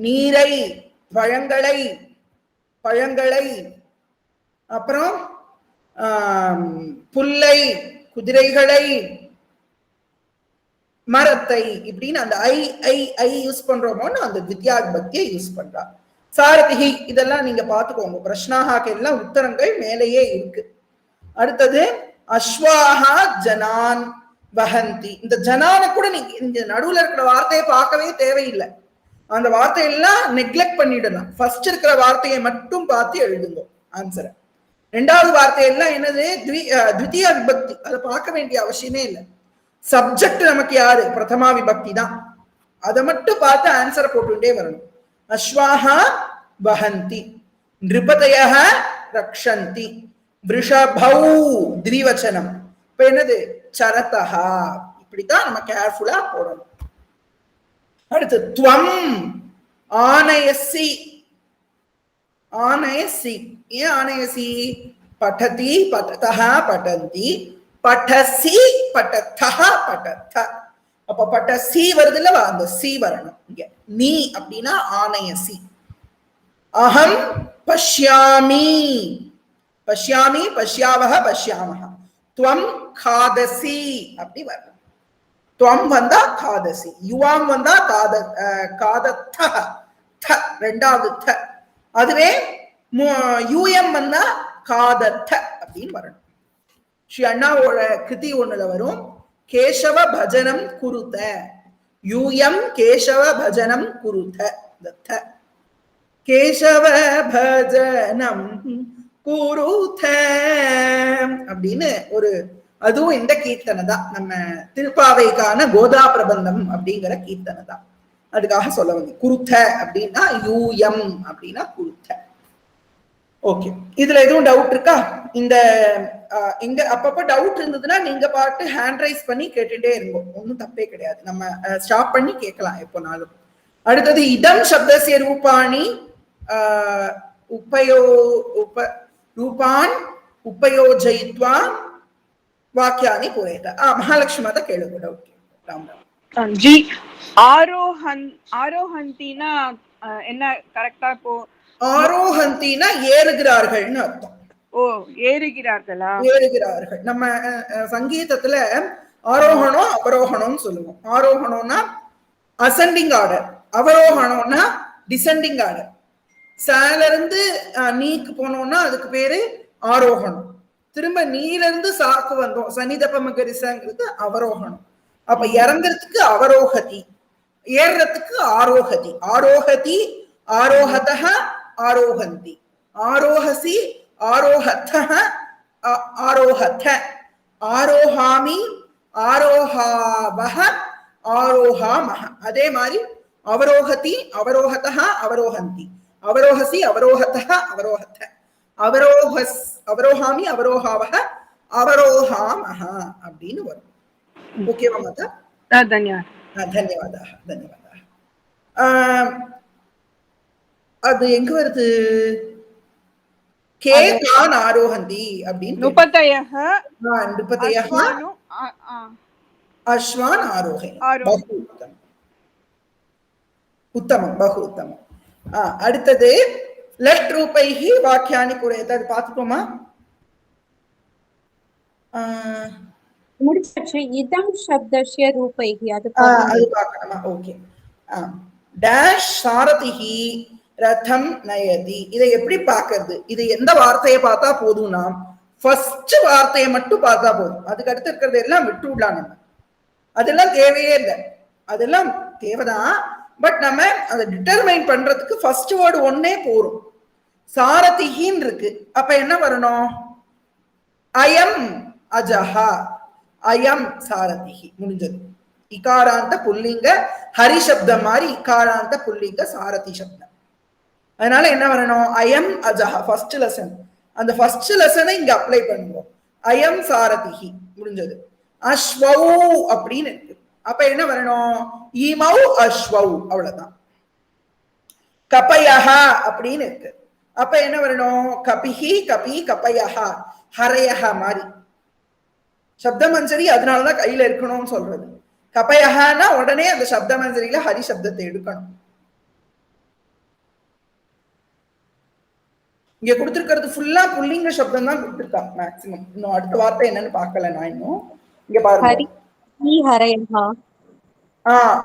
நீரை, பழங்களை, அப்புறம் புல்லை, குதிரைகளை, மரத்தை, இப்படின்னு அந்த ஐ யூஸ் பண்றோமோன்னு அந்த த்விதியா விபக்தியை யூஸ் பண்றா. சாரதிஹி இதெல்லாம் நீங்க பாத்துக்கோங்க. பிரஷ்னாஹாக்கு எல்லாம் உத்தரங்கள் மேலேயே இருக்கு. அடுத்தது அஸ்வாஹா ஜனான் வஹந்தி. இந்த ஜனான கூட நீங்க இந்த நடுவுல இருக்கிற வார்த்தையை பார்க்கவே தேவையில்லை. அந்த வார்த்தையெல்லாம் நெக்லெக்ட் பண்ணிடலாம். ஃபர்ஸ்ட் இருக்கிற வார்த்தையை மட்டும் பார்த்து எழுதுங்க ஆன்சரை. ரெண்டாவது வார்த்தையெல்லாம் என்னது? த்விதியா விபக்தி. அதை பார்க்க வேண்டிய அவசியமே இல்லை. சப்ஜெக்ட் நமக்கு யாரு? பிரதமா விபக்தி தான். அதை மட்டும் பார்த்து ஆன்சரை போட்டுட்டே வரணும். அஸ்வாஹா வஹந்தி, நிருபதயஹ ரக்ஷந்தி, விருஷபௌ திரிவச்சனம். இப்ப என்னது? சரதஹா. இப்படித்தான் நம்ம கேர்ஃபுல்லா போடணும். அடுத்து துவம் ஆனயசி. ஆனயசி. ஏன் ஆனயசி? படதி, படதஹ, படந்தி, படசி, படதஹ, படத. அப்ப படசி வருது இல்லவா? அந்த சி வரணும் இங்க. நீ அப்படின்னா ஆனயசி. அகம் பஷ்யாமி, பஷ்யாமி, பஷ்யாவஹ, பஷ்யாமஹ. துவம் காதசி அப்படி வரணும். துவம் வந்தா காதசி, யுவாம் வந்தா காதத்த, ரெண்டாவது த. அதுவே யூஎம் வந்தா காதத்த அப்படின்னு வரணும். ஸ்ரீ அண்ணாவோட கிருதி ஒண்ணுல வரும், கேசவ பஜனம் குருத. யூஎம் கேசவ பஜனம் குருத. கேசவ பஜனம் குருத அப்படின்னு ஒரு, அதுவும் இந்த கீர்த்தனை தான். நம்ம திருப்பாவைக்கான கோதா பிரபந்தம் அப்படிங்கிற கீர்த்தனை தான். அதுக்காக சொல்ல வந்து குருத்த அப்படின்னா யூஎம் அப்படின்னா குருத்த. ஓகே, இதுல எதுவும் டவுட் இருக்கா? இந்த இங்க அப்பப்ப டவுட் இருந்ததுன்னா நீங்க பாட்டு ஹேண்ட் ரைஸ் பண்ணி கேட்டுட்டே இருங்கோ, ஒன்னும் தப்பே கிடையாது. நம்ம ஸ்டாப் பண்ணி கேட்கலாம் எப்போனாலும். அடுத்தது இதம் சப்தசிய ரூபாணி ரூபான் உபயோஜயித்வா வாக்கியானி பூரேத. மகாலட்சுமி மாதா கேளுங்க டவுட். ராம் ராம். ஜி ஆரோஹந்தினா என்ன கரெக்டா இப்போ? ஆரோஹந்தினா ஏறுகிறார்கள்னு அர்த்தம். ஓ, ஏறுகிறார்களா? ஏறுகிறார்கள். நம்ம சங்கீதத்துல ஆரோகணம் அவரோகணம்னு சொல்லுவோம். ஆரோகணம்னா அசெண்டிங் ஆர்டர், அவரோகணம்னா டிசெண்டிங் ஆர்டர். சால இருந்து நீக்கு போனோம்னா அதுக்கு பேரு ஆரோகணம். திரும்ப நீல இருந்து சாக்கு வந்தோம் சனிதபமகரிசங்கிறது அவரோகணம். அப்ப இறங்குறதுக்கு அவரோகதி, ஏறுறதுக்கு ஆரோகதி. ஆரோகதி, ஆரோகதः, ஆரோகந்தி. ஆரோஹசி, ஆரோஹத்தः, ஆரோஹத. ஆரோஹாமி, ஆரோஹாவஹ, ஆரோஹாமஹ. அதே மாதிரி அவரோகதி, அவரோகதः, அவரோஹந்தி. அவரோஹசி, அவரோஹத்தः, அவரோஹத. அவரோஹாமி, அவரோஹாவஹ, அவரோஹாமஹ அப்படின்னு வரும். ஓகேவா மாதா? தன்யவாதः. தன்யவாதः. அது எங்க வருது? கே கான் ஆரோஹந்தி அப்படின்னு. நுபதயஹ அஸ்வான் ஆரோஹே. உத்தமம், பகு உத்தமம். அடுத்தது லட் ரூபைஹி வாக்கியானி புரேத. அது பார்த்துக்கோமா? முடிச்சாச்சு. இதம் சப்தஸ்ய ரூபைஹி அது பார்க்கணுமா? ஓகே. டேஷ் சாரதிஹி ரதம் நயதி. இதை எப்படி பார்க்கிறது? இது எந்த வார்த்தையை பார்த்தா போதும்னா ஃபர்ஸ்ட் வார்த்தையை மட்டும் பார்த்தா போதும். அதுக்கு அடுத்து இருக்கிறது எல்லாம் விட்டு விடலாம். நம்ம அதெல்லாம் தேவையே இல்லை. அதெல்லாம் தேவைதான், பட் நம்ம அதை டிட்டர்மைன் பண்றதுக்கு ஃபர்ஸ்ட் வேர்டு ஒன்னே போரும். சாரதிஹின்னு இருக்கு, அப்ப என்ன வரணும்? அயம் அஜஹா, அயம் சாரதிஹி. முடிஞ்சது. இகாராந்த புல்லிங்க ஹரி சப்தம் மாதிரி இகாராந்த புல்லிங்க சாரதி சப்தம். அதனால என்ன வரணும்? அயம் அஜஹா, ஃபர்ஸ்ட் லெசன். அந்த ஃபர்ஸ்ட் லெசனை இங்க அப்ளை பண்ணுவோம். அயம் சாரதிஹி. முடிஞ்சது. அஸ்வௌ அப்படின்னு இருக்கு, அப்ப என்ன வரணும்? ஈமௌ அஸ்வௌ, அவ்வளவுதான். கபயஹா அப்படின்னு இருக்கு, அப்ப என்ன வரணும்? கபிஹி, கபி, கபயஹா, ஹரயஹா மாதிரி. சப்தமஞ்சரி அதனாலதான் கையில இருக்கணும்னு சொல்றது. கபயஹானா உடனே அந்த சப்தமஞ்சரியில ஹரி சப்தத்தை எடுக்கணும். இங்க கொடுத்திருக்கிறது ஃபுல்லா புல்லிங்க சப்தம் தான் கொடுத்திருக்காங்க மேக்சிமம். இன்னும் அடுத்த வார்த்தை என்னன்னு பார்க்கல நான் இன்னும். இங்க பாருங்க,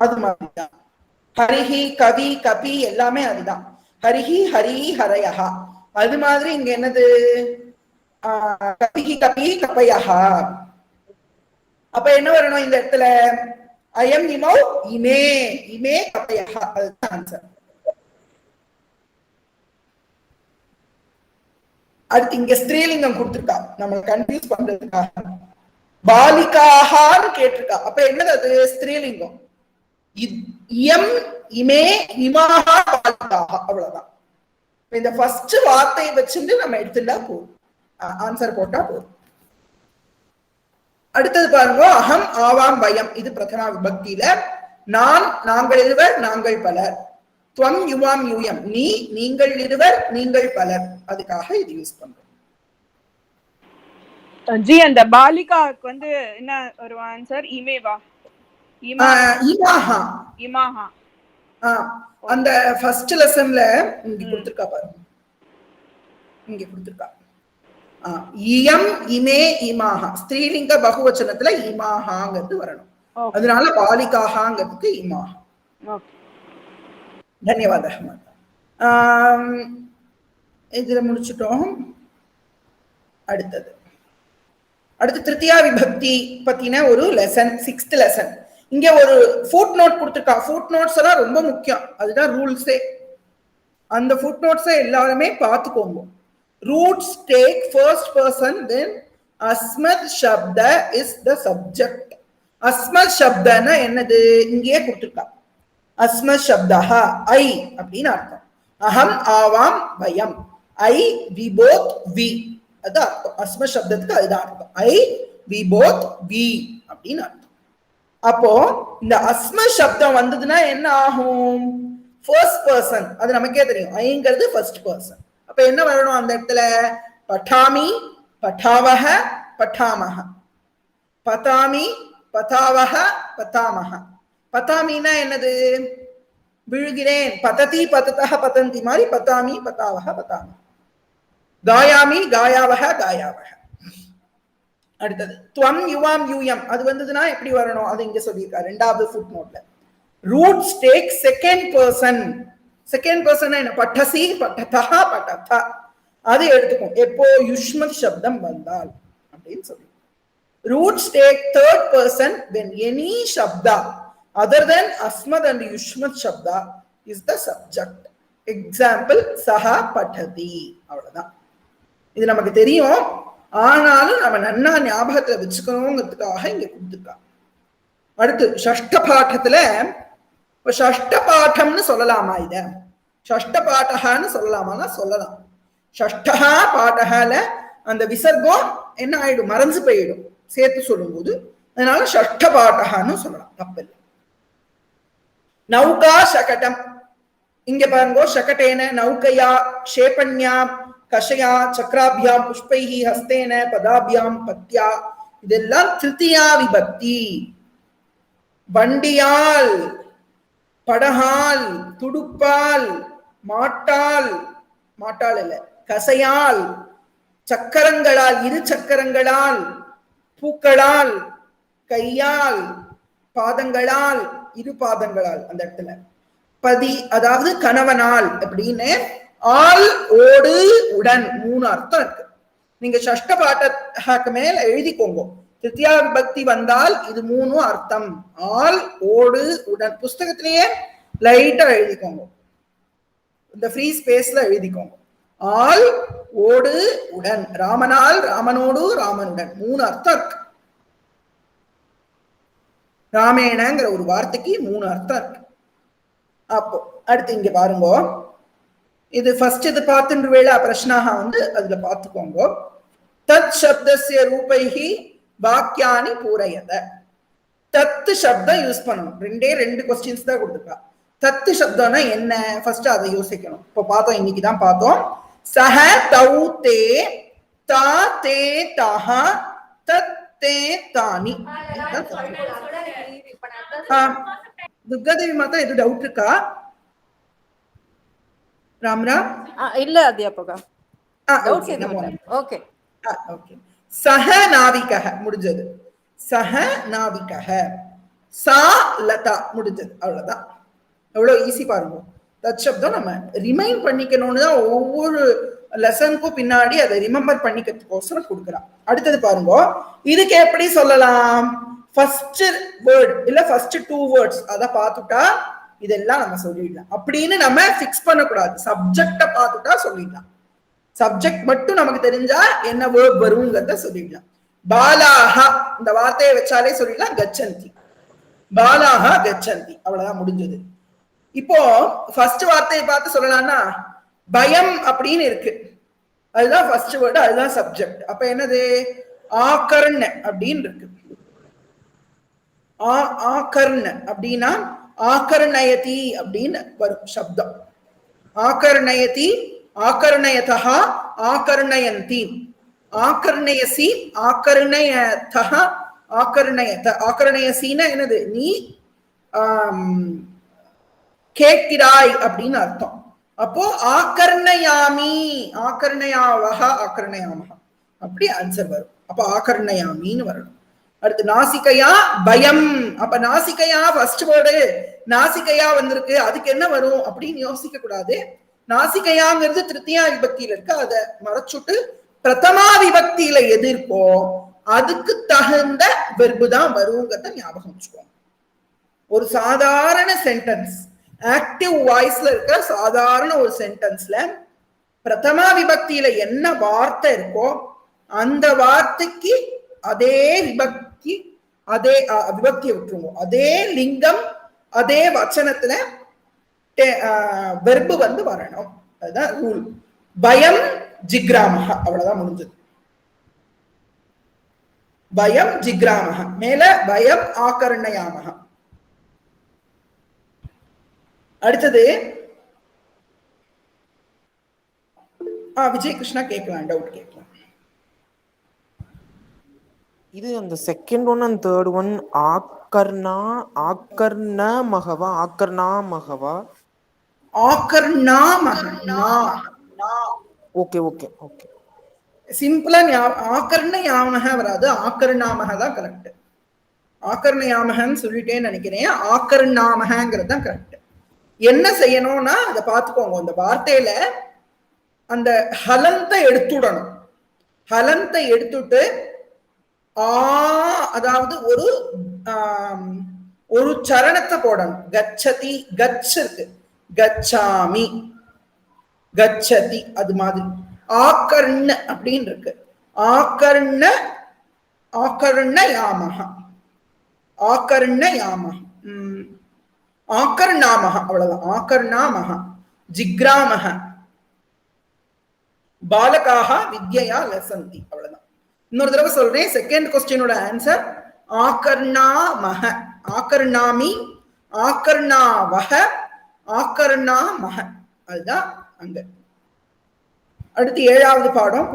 அது மாதிரிதான். ஹரிஹி, கவி, கபி எல்லாமே அதுதான். ஹரிஹி, ஹரி, ஹரயஹா. அது மாதிரி இங்க என்னது? கபிஹி, கபி, கபயஹா. அப்ப என்ன வரணும் இந்த இடத்துல? அயம் இமௌ இமே, இமே கபயஹா. அதுதான் ஆன்சர். அடுத்து இங்க ஸ்திரீலிங்கம் கொடுத்திருக்கா, நம்ம கன்ஃபியூஸ் பண்றதுக்காக. பாலிகாஹான்னு கேட்டிருக்கா, அப்ப என்னது அது? ஸ்திரீலிங்கம். இயம், இமே, இமாஹா, பாலிகாஹா, அவ்வளவுதான். இந்த ஃபர்ஸ்ட் வார்த்தையை வச்சுட்டு நம்ம எடுத்துட்டா போதும், ஆன்சர் போட்டா போதும். அடுத்தது பாருங்க, அகம், ஆவாம், பயம். இது பிரதமா விபக்தியில. நான், நாங்கள் இருவர், நாங்கள் பலர். துவம், யுவாம், யூயம். நீ, நீங்கள் இருவர், நீங்கள் பலர். அதுக்காக இது யூஸ் பண்றோம். ஜி அந்த பாலிகாக்கு வந்து என்ன ஒரு ஆன்சர்? இமேவா? இமாஹா. இமாஹா. அந்த ஃபர்ஸ்ட் லெசன்ல இங்க கொடுத்திருக்கா பாருங்க, இங்க கொடுத்திருக்கா. இயம், இமே, இமாஹா. ஸ்திரீலிங்க பகுவச்சனத்துல இமாஹாங்கிறது வரணும். அதனால பாலிகாஹாங்கிறதுக்கு இமாஹா. தன்யவாதம். இதுல முடிச்சுட்டோம். அடுத்து திருத்தியா விபக்தி பத்தின ஒரு லெசன், 6th லெசன். இங்க ஒரு ஃபுட் நோட் கொடுத்துருக்கா. ஃபுட் நோட்ஸ் எல்லாம் ரொம்ப முக்கியம், அதுதான் ரூல்ஸே. அந்த ஃபுட் நோட்ஸை எல்லாருமே பார்த்துக்கோங்க. ரூட்ஸ் டேக் ஃபர்ஸ்ட் பர்சன், தென் அஸ்மத் சப்த இஸ் த சப்ஜெக்ட். அஸ்மத் சப்தன்னா என்னது? இங்கேயே கொடுத்துருக்கா. அஸ்மத் சப்தஹா ஐ அப்படின்னு அர்த்தம். அகம், ஆவாம், பயம். ஐ, வி போத், வி. அது அர்த்தம். அஸ்மத் சப்தத்துக்கு அதுதான் அர்த்தம். ஐ, வி போத், வி அப்படின்னு அர்த்தம். அப்போ இந்த அஸ்மத் சப்தம் வந்ததுன்னா என்ன ஆகும்? First person. அது நமக்கே தெரியும், ஐங்கிறது ஃபர்ஸ்ட் பர்சன். அப்ப என்ன வரணும் அந்த இடத்துல? பட்டாமி, பட்டாவஹ, பட்டாமஹ. பதாமி, பதாவஹ, பதாமஹ. பதாமின்னா என்னது? விழுகிறேன். பததி பததஹ பதந்தி மாதிரி பதாமி பதாவஹ பதாமி. காயாமி காயாவஹ காயாவஹ. அடுத்தது துவம் யுவாம் யூயம். அது வந்ததுன்னா எப்படி வரணும்? அது இங்க சொல்லியிருக்காரு ரெண்டாவது ஃபுட் நோட்ல. Roots take second person. Second person என்ன? பட்டசி பட்டதஹ பட்டதா. அது எடுத்துக்கும் எப்போ யுஷ்மத் சப்தம் வந்தால் அப்படின்னு சொல்லி. Roots take third person when any shabda other than asmad and yushmat shabda is the subject. Example saha pathati. அவ்வளவுதான். இது நமக்கு தெரியும், ஆனாலும் நம்ம நன்னா ஞாபகத்துல வச்சுக்கணுங்கிறதுக்காக இங்க கொடுத்துருக்கா. அடுத்து ஷஷ்ட பாட்டத்துல ஷஷ்ட பாட்டம்னு சொல்லலாமா? இத ஷஷ்ட பாட்டகான்னு சொல்லலாமா? சொல்லலாம். ஷஷ்டஹா பாட்டகால அந்த விசர்க்கம் என்ன ஆயிடும்? மறைஞ்சு போயிடும் சேர்த்து சொல்லும் போது. அதனால ஷஷ்ட பாட்டகான்னு சொல்லலாம், தப்பில்லை. நௌகா சகடம். இங்க பாருங்க, சகட்டேன நௌகையா க்ஷேபண்யாம் கஷயா சக்ராபியாம் புஷ்பைஹி ஹஸ்தேன பதாபியாம் பத்யா. இதெல்லாம் திருத்தியா விபக்தி. வண்டியால், படகால், துடுப்பால், மாட்டால், மாட்டால் இல்ல கசையால், சக்கரங்களால், இரு சக்கரங்களால், பூக்களால், கையால், பாதங்களால், இரு பாதங்களால், அந்த இடத்துல பதி அதாவது கணவனால் அப்படின்னு ஆல் ஓடு உடன் 3 அர்த்தம் இருக்கு. நீங்க ஷஷ்ட பாட்டத்துக்கு மேல எழுதிக்கோங்க. திருத்தியா விபக்தி வந்தால் இது 3 அர்த்தம். ஆல் ஓடு உடன் புஸ்தகத்திலேயே லைட்டா எழுதிக்கோங்க, இந்த ஃப்ரீ ஸ்பேஸ்ல எழுதிக்கோங்க. ஆல் ஓடு உடன், ராமனால், ராமனோடு, ராமனுடன் 3 அர்த்தம் இருக்கு. ராமேணங்கிற ஒரு வார்த்தைக்கு 3 அர்த்தம் இருக்கு. அப்போ அடுத்து இங்க பாருங்க, இது ஃபர்ஸ்ட் இது பார்த்துன்ற வேளை பிரஷ்னாக வந்து அதுல பார்த்துக்கோங்க. தத் சப்தஸ்ய ரூபைஹி வாக்கியானி பூரயத. தத்து சப்தம் யூஸ் பண்ணணும். 2 கொஸ்டின்ஸ் தான் கொடுத்துருக்கா. தத்து சப்தம்னா என்ன? ஃபர்ஸ்ட் அதை யோசிக்கணும். இப்போ பார்த்தோம், இன்னைக்குதான் பார்த்தோம். சஹ தௌ தே தா தே தஹ தத் தே தானி. துர்காதேவி மாதா எது டவுட் இருக்கா? ராம்ராம் இல்ல அத்தியாபகா. ஓகே. சஹ நாவிகஹ முடிஞ்சது. சஹ நாவிகஹ. சா லதா முடிஞ்சது. அவ்வளவுதான். எவ்வளவு ஈஸி பாருங்க. தத் சப்தம் நம்ம ரிமைண்ட் பண்ணிக்கணும்னு தான் ஒவ்வொரு லெசனுக்கும் பின்னாடி அதை ரிமெம்பர் பண்ணிக்கிறதுக்கோசரம் கொடுக்குறான். அடுத்தது பாருங்க, இதுக்கு எப்படி சொல்லலாம்? ஃபர்ஸ்ட் வேர்ட் இல்ல ஃபர்ஸ்ட் 2 வேர்ட்ஸ் அதை பார்த்துட்டா இதெல்லாம் நம்ம சொல்லிடலாம். அப்படின்னு நம்ம பிக்ஸ் பண்ணக்கூடாது. சப்ஜெக்ட பார்த்துட்டா சொல்லிடலாம். சப்ஜெக்ட் மட்டும் நமக்கு தெரிஞ்சா என்ன வேர்ட் வருங்கிறத சொல்லிடலாம். பாலாஹா இந்த வார்த்தையை வச்சாலே சொல்லிடலாம். கச்சந்தி, பாலாஹா கச்சந்தி. அவ்வளவுதான், முடிஞ்சது. இப்போ ஃபர்ஸ்ட் வார்த்தையை பார்த்து சொல்லலாம்னா பயம் அப்படின்னு இருக்கு, அதுதான் ஃபர்ஸ்ட் வேர்டு, அதுதான் சப்ஜெக்ட். அப்ப என்னது? ஆகர்ண அப்படின்னு இருக்கு. ஆகர்ண அப்படின்னா ஆகர்ணயதி அப்படின்னு வரும் சப்தம். ஆகர்ணயதி, ஆகர்ணயதா, ஆகர்ணயந்தி, ஆகர்ணயசி, ஆகர்ணயதா, ஆகர்ணயத. ஆகர்ணயசின்னா என்னது? நீ கேட்கிறாய் அப்படின்னு அர்த்தம். அப்போ ஆகர்ணயாமி, ஆகர்ணயாவஹ, ஆகர்ணயாமஹ அப்படி ஆன்சர் வரும். அப்ப ஆகர்ணயாமின்னு வரணும். அடுத்து நாசிகையா பயம். அப்ப நாசிகையா ஃபர்ஸ்ட் வேர்டு, நாசிகையா வந்திருக்கு, அதுக்கு என்ன வரும் அப்படின்னு யோசிக்க கூடாது. நாசிகையாங்கிறது திருத்தியா விபக்தியில இருக்கு, அதை மறைச்சுட்டு பிரதமா விபக்தியில எது இருக்கோ அதுக்கு தகுந்த வெர்பு தான் வருங்கிறத ஞாபகம் வச்சுக்கோங்க. ஒரு சாதாரண சென்டென்ஸ், ஆக்டிவ் வாய்ஸ்ல இருக்க சாதாரண ஒரு சென்டென்ஸ்ல பிரதமா விபக்தியில என்ன வார்த்தை இருக்கோ அந்த வார்த்தைக்கு அதே விபக்தி, அதே விபக்தியை விட்டுருவோம், அதே லிங்கம், அதே வச்சனத்துல வெர்பு வந்து வரணும். அதுதான் ரூல். பயம் ஜிக்ராமஹ, அவ்வளவுதான், முடிஞ்சது. பயம் ஜிக்ராமஹ, மேல பயம் ஆகர்ணயாமஹ. அடுத்தது விஜய் கிருஷ்ணா கேட்கலாம், டவுட் கேட்கலாம். இது அந்த second one and third one ஆக்கர்ணா ஆக்கர்ண மகவா ஆக்கர்ணா மகவா? Okay okay okay. சிம்பிளா ஆக்கர்ண யாமக வராது, ஆக்கர்ணாமக தான் கரெக்ட். ஆக்கர்ண யாமகன்னு சொல்லிட்டேன்னு நினைக்கிறேன். ஆக்கர்ணாமகங்கிறது தான் கரெக்ட். என்ன செய்யணும்னா அதை பார்த்துக்கோங்க, அந்த வார்த்தையில அந்த ஹலந்தை எடுத்துடணும். ஹலந்தை எடுத்துட்டு அதாவது ஒரு சரணத்தை போடணும். கச்சதி கச் இருக்கு, கச்சாமி கச்சதி அது மாதிரி. ஆக்கர்ண அப்படின்னு இருக்கு, ஆக்கர்ண ஆக்கர்ண யாமக ஆக்கர்ண யாமக ஆக்கர்ணாமக அவ்வளவுதான். ஆக்கர்ணாமக ஜிக்ராமக பாலகாக வித்யா லசந்தி அவ்வளவுதான். இன்னொரு தடவை சொல்றேன், செகண்ட் கொஸ்டினோட ஆன்சர் ஆக்கர்ணாமக, ஆக்கர்ணாமி, ஆக்கர்ணாவக, ஆக்கர்ணாமக, அதுதான் அங்க. அடுத்து 7வது பாடம்.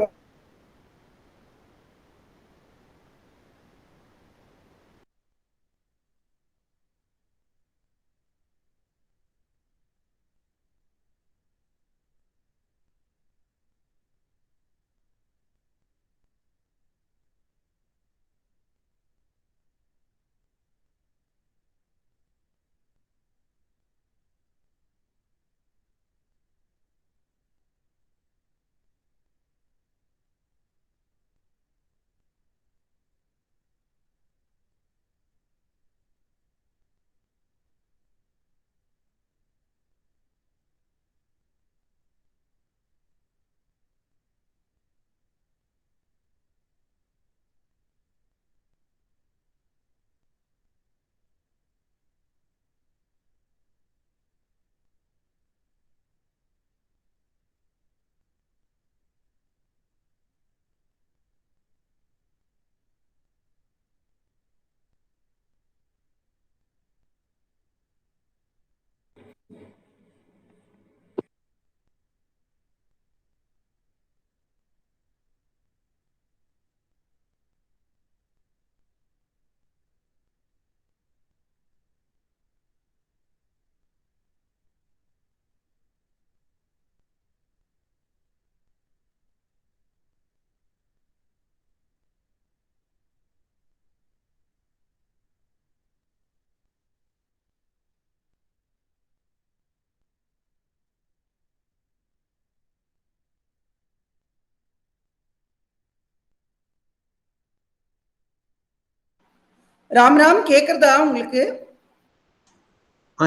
ராம் ராம் கேக்குறதா உங்களுக்கு?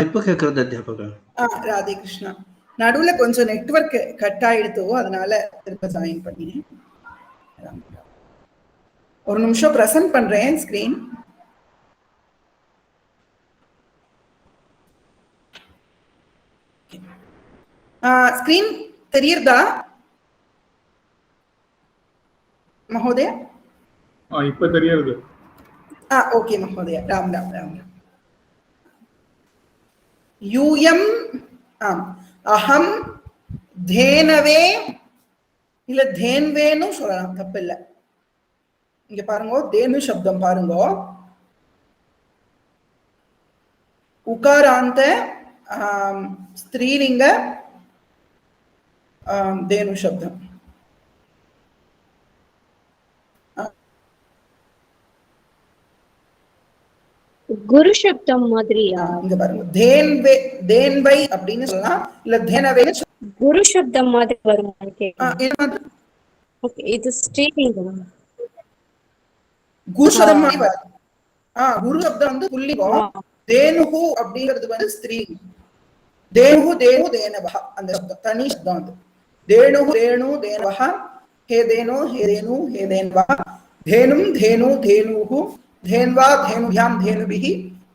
இப்ப கேக்குறது அத்தியாபகா. ராதே கிருஷ்ணா. நடுவுல கொஞ்சம் நெட்வொர்க் கட் ஆயிடுத்தோ, அதனால திரும்ப ஜாயின் பண்ணினேன். ஒரு நிமிஷம் பிரசன்ட் பண்றேன் ஸ்கிரீன். ஸ்கிரீன் தெரியுதா மகோதயா? இப்ப தெரியுது. ஓகே மகோதயா, ராம் ராம் ராம் ராம். யூயம் அஹம் தேனவே இல்ல தேன்வேன்னு சொல்லலாம், தப்பு இல்ல. இங்க பாருங்க, தேனு சப்தம் பாருங்க, உகாராந்த ஸ்திரீலிங்க தேனு சப்தம். குரு சப்தம் மாதிரியா? இங்க பாருங்க, தேன்வே தேன்வை அப்படின்னு சொல்லலாம், இல்ல தேனவே. குரு சப்தம் மாதிரி வரும். இது ஸ்ரீலிங்கம். குரு சப்தம் குரு சப்தம் வந்து புல்லிங்கம், தேனுகு அப்படிங்கிறது வந்து ஸ்திரீ. தேனுகு தேனு தேனவஹ அந்த சப்தம் தனி சப்தம். அது தேனுகு தேனு தேனவஹ, ஹே தேனோ ஹே தேனு ஹே தேன்வஹ, தேனும் தேனு தேனுகு, தேன்வா தேனுபியாம் தேனுபிஹி,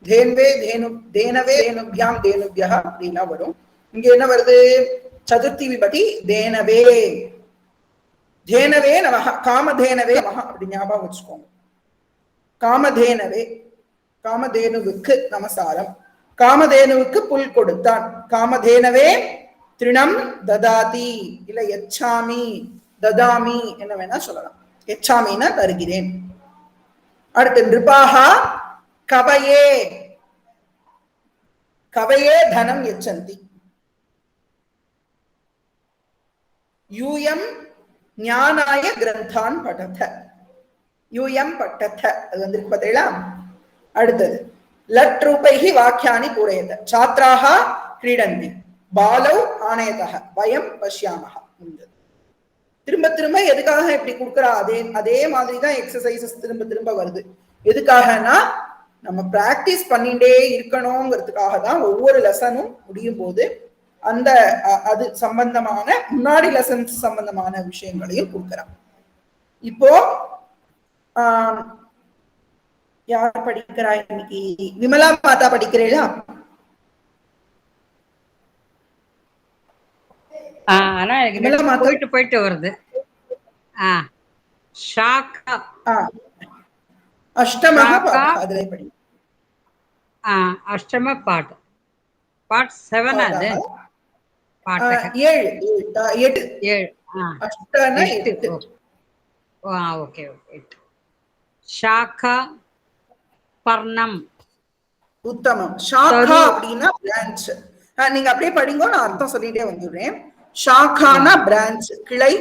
தேன்வே தேனு தேனவே தேனுபியாம் தேனுபியஹ அப்படின்னா வரும். இங்க என்ன வருது? சதுர்த்தி விபதி தேனவே, தேனவே நமஹ, காமதேனவே நமஹ அப்படி ஞாபகம் வச்சுக்கோங்க. காமதேனவே, காமதேனுவுக்கு நமசாரம், காமதேனுவுக்கு புல் கொடுத்தான். காமதேனவே திருணம் ததாதி, இல்ல எச்சாமி ததாமி என்ன வேணா சொல்லலாம். எச்சாமின்னா தருகிறேன். அடுத்து நிருபாஹா கவயே கவயே தனம் யச்சந்தி. யூயம் ஞானாய கிரந்தான் படத. யூயம் பட்டத அது வந்திருக்கு பார்த்தீங்களா. அடுத்தது லட் ரூபைஹி வாக்கியானி பூரயத. சாத்ராஹ கிரீடந்தி பாலௌ ஆனயதஹ வயம் பஷ்யாமஹ. திரும்ப திரும்ப எதுக்காக இப்படி கொடுக்குறா? அதே மாதிரிதான் எக்ஸசைசஸ் திரும்ப திரும்ப வருது. எதுக்காகனா நம்ம பிராக்டிஸ் பண்ணிட்டே இருக்கணுங்கிறதுக்காக தான் ஒவ்வொரு லெசனும் முடியும் போது அந்த அது சம்பந்தமான முன்னாடி லெசன்ஸ் சம்பந்தமான விஷயங்களையும் கொடுக்குறான். இப்போ யார் படிக்கிறா இன்னைக்கு? விமலா மாதா படிக்கிறீங்களா? ஆனா எனக்கு போயிட்டு போயிட்டு வருது. அஷ்டம பாட் பாட் 7 அது பாட் 7 ஓகே ஓகே. ஷாக்கா பர்ணம். உத்தமம். ஷாக்கா அப்படின்னா பிரான்ச். நீங்க அப்படியே படிங்க, நான் அர்த்தம் சொல்லிட்டே வந்துடுறேன். ஷாக்கானா பிரான்ச், கிளை.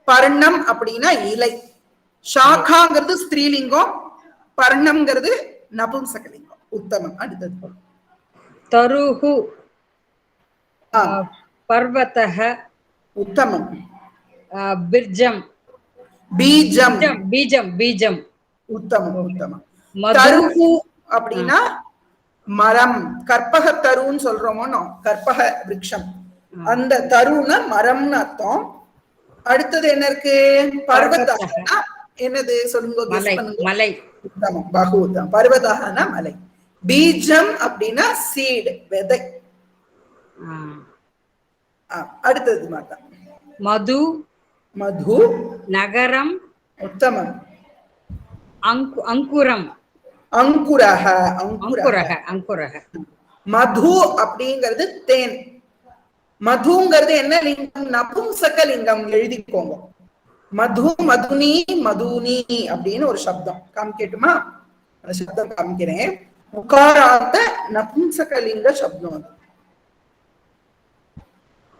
பர்ணம் அப்படின்னா இலை. ஷாக்காங்கிறது ஸ்திரீலிங்கம், பர்ணம்ங்கிறது நபும்சகலிங்கம். உத்தமம். அடுத்தது தருஹு பர்வதஹ. உத்தமம். பிர்ஜம் பீஜம். பீஜம் பீஜம். உத்தமம் உத்தமம். தருஹு அப்படின்னா மரம். கற்பக தருன்னு சொல்றோமோ, கற்பக விருட்சம். அந்த தருண மரம்னு அர்த்தம். அடுத்தது என்ன இருக்கு? பர்வதஹனா என்னது சொல்லுங்க. மலை. உத்தமம். பகு உத்தமம். பர்வதஹனா மலை. பீஜம் அப்படின்னா சீடு, விதை. அடுத்தது மாதா மது. மது நகரம். உத்தமம். அங்குரம். அங்குரஹ. அங்குரஹ அங்குரஹ. மது அப்படிங்கிறது தேன். மதுங்கிறது என்ன லிங்கம்? நபும்சக லிங்கம். எழுதிக்கோங்க. மது மதுனி மதுனி அப்படின்னு ஒரு சப்தம் காமிக்கட்டுமா? அந்த சப்தம் காமிக்கிறேன். உகாராத்த நபும்சக லிங்க சப்தம். அது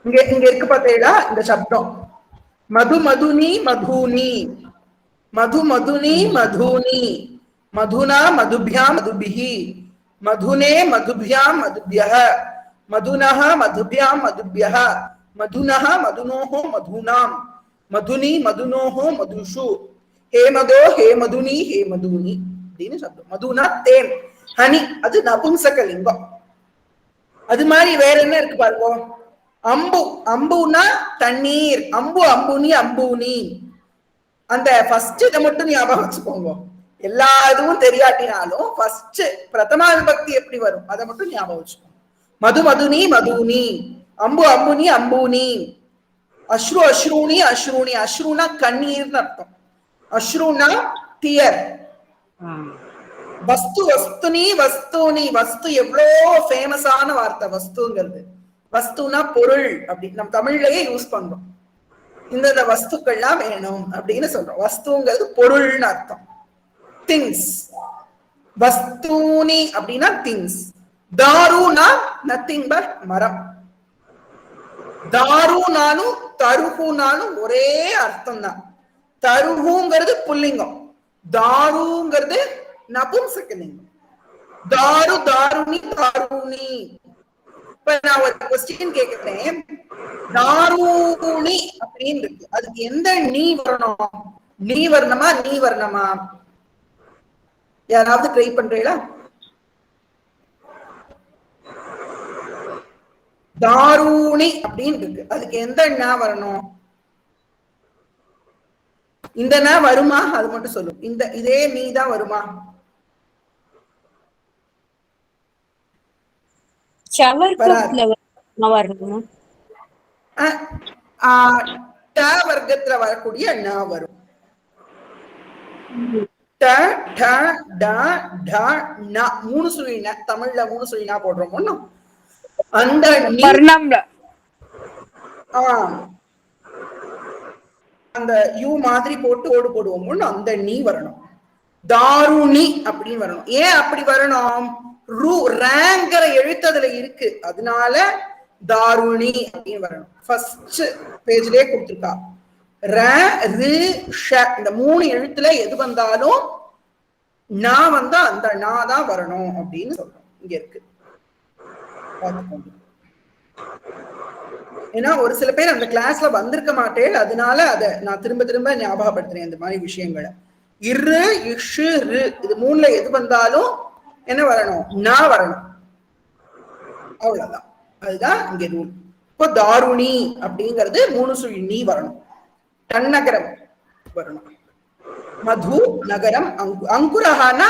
இங்க இங்க இருக்கு பார்த்தீங்களா இந்த சப்தம்? மது மதுனி மதுனி, மது மதுனி மதுனி, மதுனா மதுபியாம் மதுபிஹி, மதுனே மதுபியாம் மதுபியஹ, மதுனஹ மதுபியாம் மதுபியஹ, மதுனஹ மதுனோஹோ மதுனாம், மதுனி மதுனோஹோ மதுஷு, ஹே மதோ ஹே மதுனி ஹே மதுனி அப்படின்னு சப்தம். மதுனா தேன், ஹனி. அது நபும்சகலிங்கம். அது மாதிரி வேற என்ன இருக்கு பாருங்க. அம்பு. அம்புனா தண்ணீர். அம்பு அம்புனி அம்பூனி. அந்த ஃபர்ஸ்ட் இதை மட்டும் ஞாபகம் வச்சுக்கோங்க. எல்லா இதுவும் தெரியாட்டினாலும் ஃபர்ஸ்ட் பிரதமா விபக்தி எப்படி வரும் அதை மட்டும் ஞாபகம் வச்சுக்கோங்க. மது மதுனி மதுனி, அம்பு அம்புனி அம்பூனி, அஸ்ரு அஸ்ரூனி அஸ்ரூனி. அஸ்ருனா கண்ணீர்னு அர்த்தம். அஸ்ருனா தியர். வஸ்து வஸ்துனி வஸ்தூனி. வஸ்து எவ்வளோ ஃபேமஸான வார்த்தை வஸ்துங்கிறது. வஸ்துனா பொருள் அப்படி நம்ம தமிழ்லயே யூஸ் பண்றோம். இந்த வஸ்துக்கள்லாம் வேணும் அப்படின்னு சொல்றோம். வஸ்துங்கிறது பொருள்னு அர்த்தம். திங்ஸ். வஸ்தூனி அப்படின்னா திங்ஸ். தாருனா நத்திங் பட் மரம். தாருனாலும் தருகுனாலும் ஒரே அர்த்தம் தான். தருகுங்கிறது புல்லிங்கம், தாருங்கிறது நபும்சகலிங்கம். தாரு தாருணி தாருணி. இப்ப நான் ஒரு கொஸ்டின் கேட்கிறேன். தாருணி அப்படின்னு இருக்கு, அதுக்கு எந்த நீ வரணும்? நீ வரணுமா நீ வரணுமா? யாராவது ட்ரை பண்றீங்களா? தாருணி அப்படின்னு இருக்கு, அதுக்கு எந்த நா வரணும்? இந்த நா வருமா? அது மட்டும் சொல்லும். இந்த இதே நீ தான் வருமா? வர்க்கத்துல வரக்கூடிய நா வரும். மூணு சொல்லினா தமிழ்ல மூணு சொல்லினா போடுறோம் ஒண்ணும். அந்த அந்த யூ மாதிரி போட்டு ஓடு போடுவோம். அந்த நீ வரணும். தாருணி அப்படின்னு வரணும். ஏன் அப்படி வரணும்? ரேங்கிற எழுத்து அதுல இருக்கு, அதனால தாருணி அப்படின்னு வரணும். ஃபர்ஸ்ட் பேஜ்லயே கொடுத்திருக்கா. இந்த 3 எழுத்துல எது வந்தாலும் நான் வந்தா அந்த நான் தான் வரணும் அப்படின்னு சொல்றோம். இங்க இருக்கு. ஏன்னா ஒரு சில பேர் அந்த கிளாஸ்ல வந்திருக்க மாட்டேன், அதனால அதை நான் திரும்ப திரும்ப ஞாபகப்படுத்துறேன் இந்த மாதிரி விஷயங்களை. இரு இஷு ரு இது 3ல எது வந்தாலும் என்ன வரணும்? நான் வரணும். அவ்வளவுதான். அதுதான் இங்க ரூல். இப்போ தாருணி அப்படிங்கிறது 3 சுழி நீ வரணும். தன்னகரம் வரணும். மது நகரம் அங்குரஹானா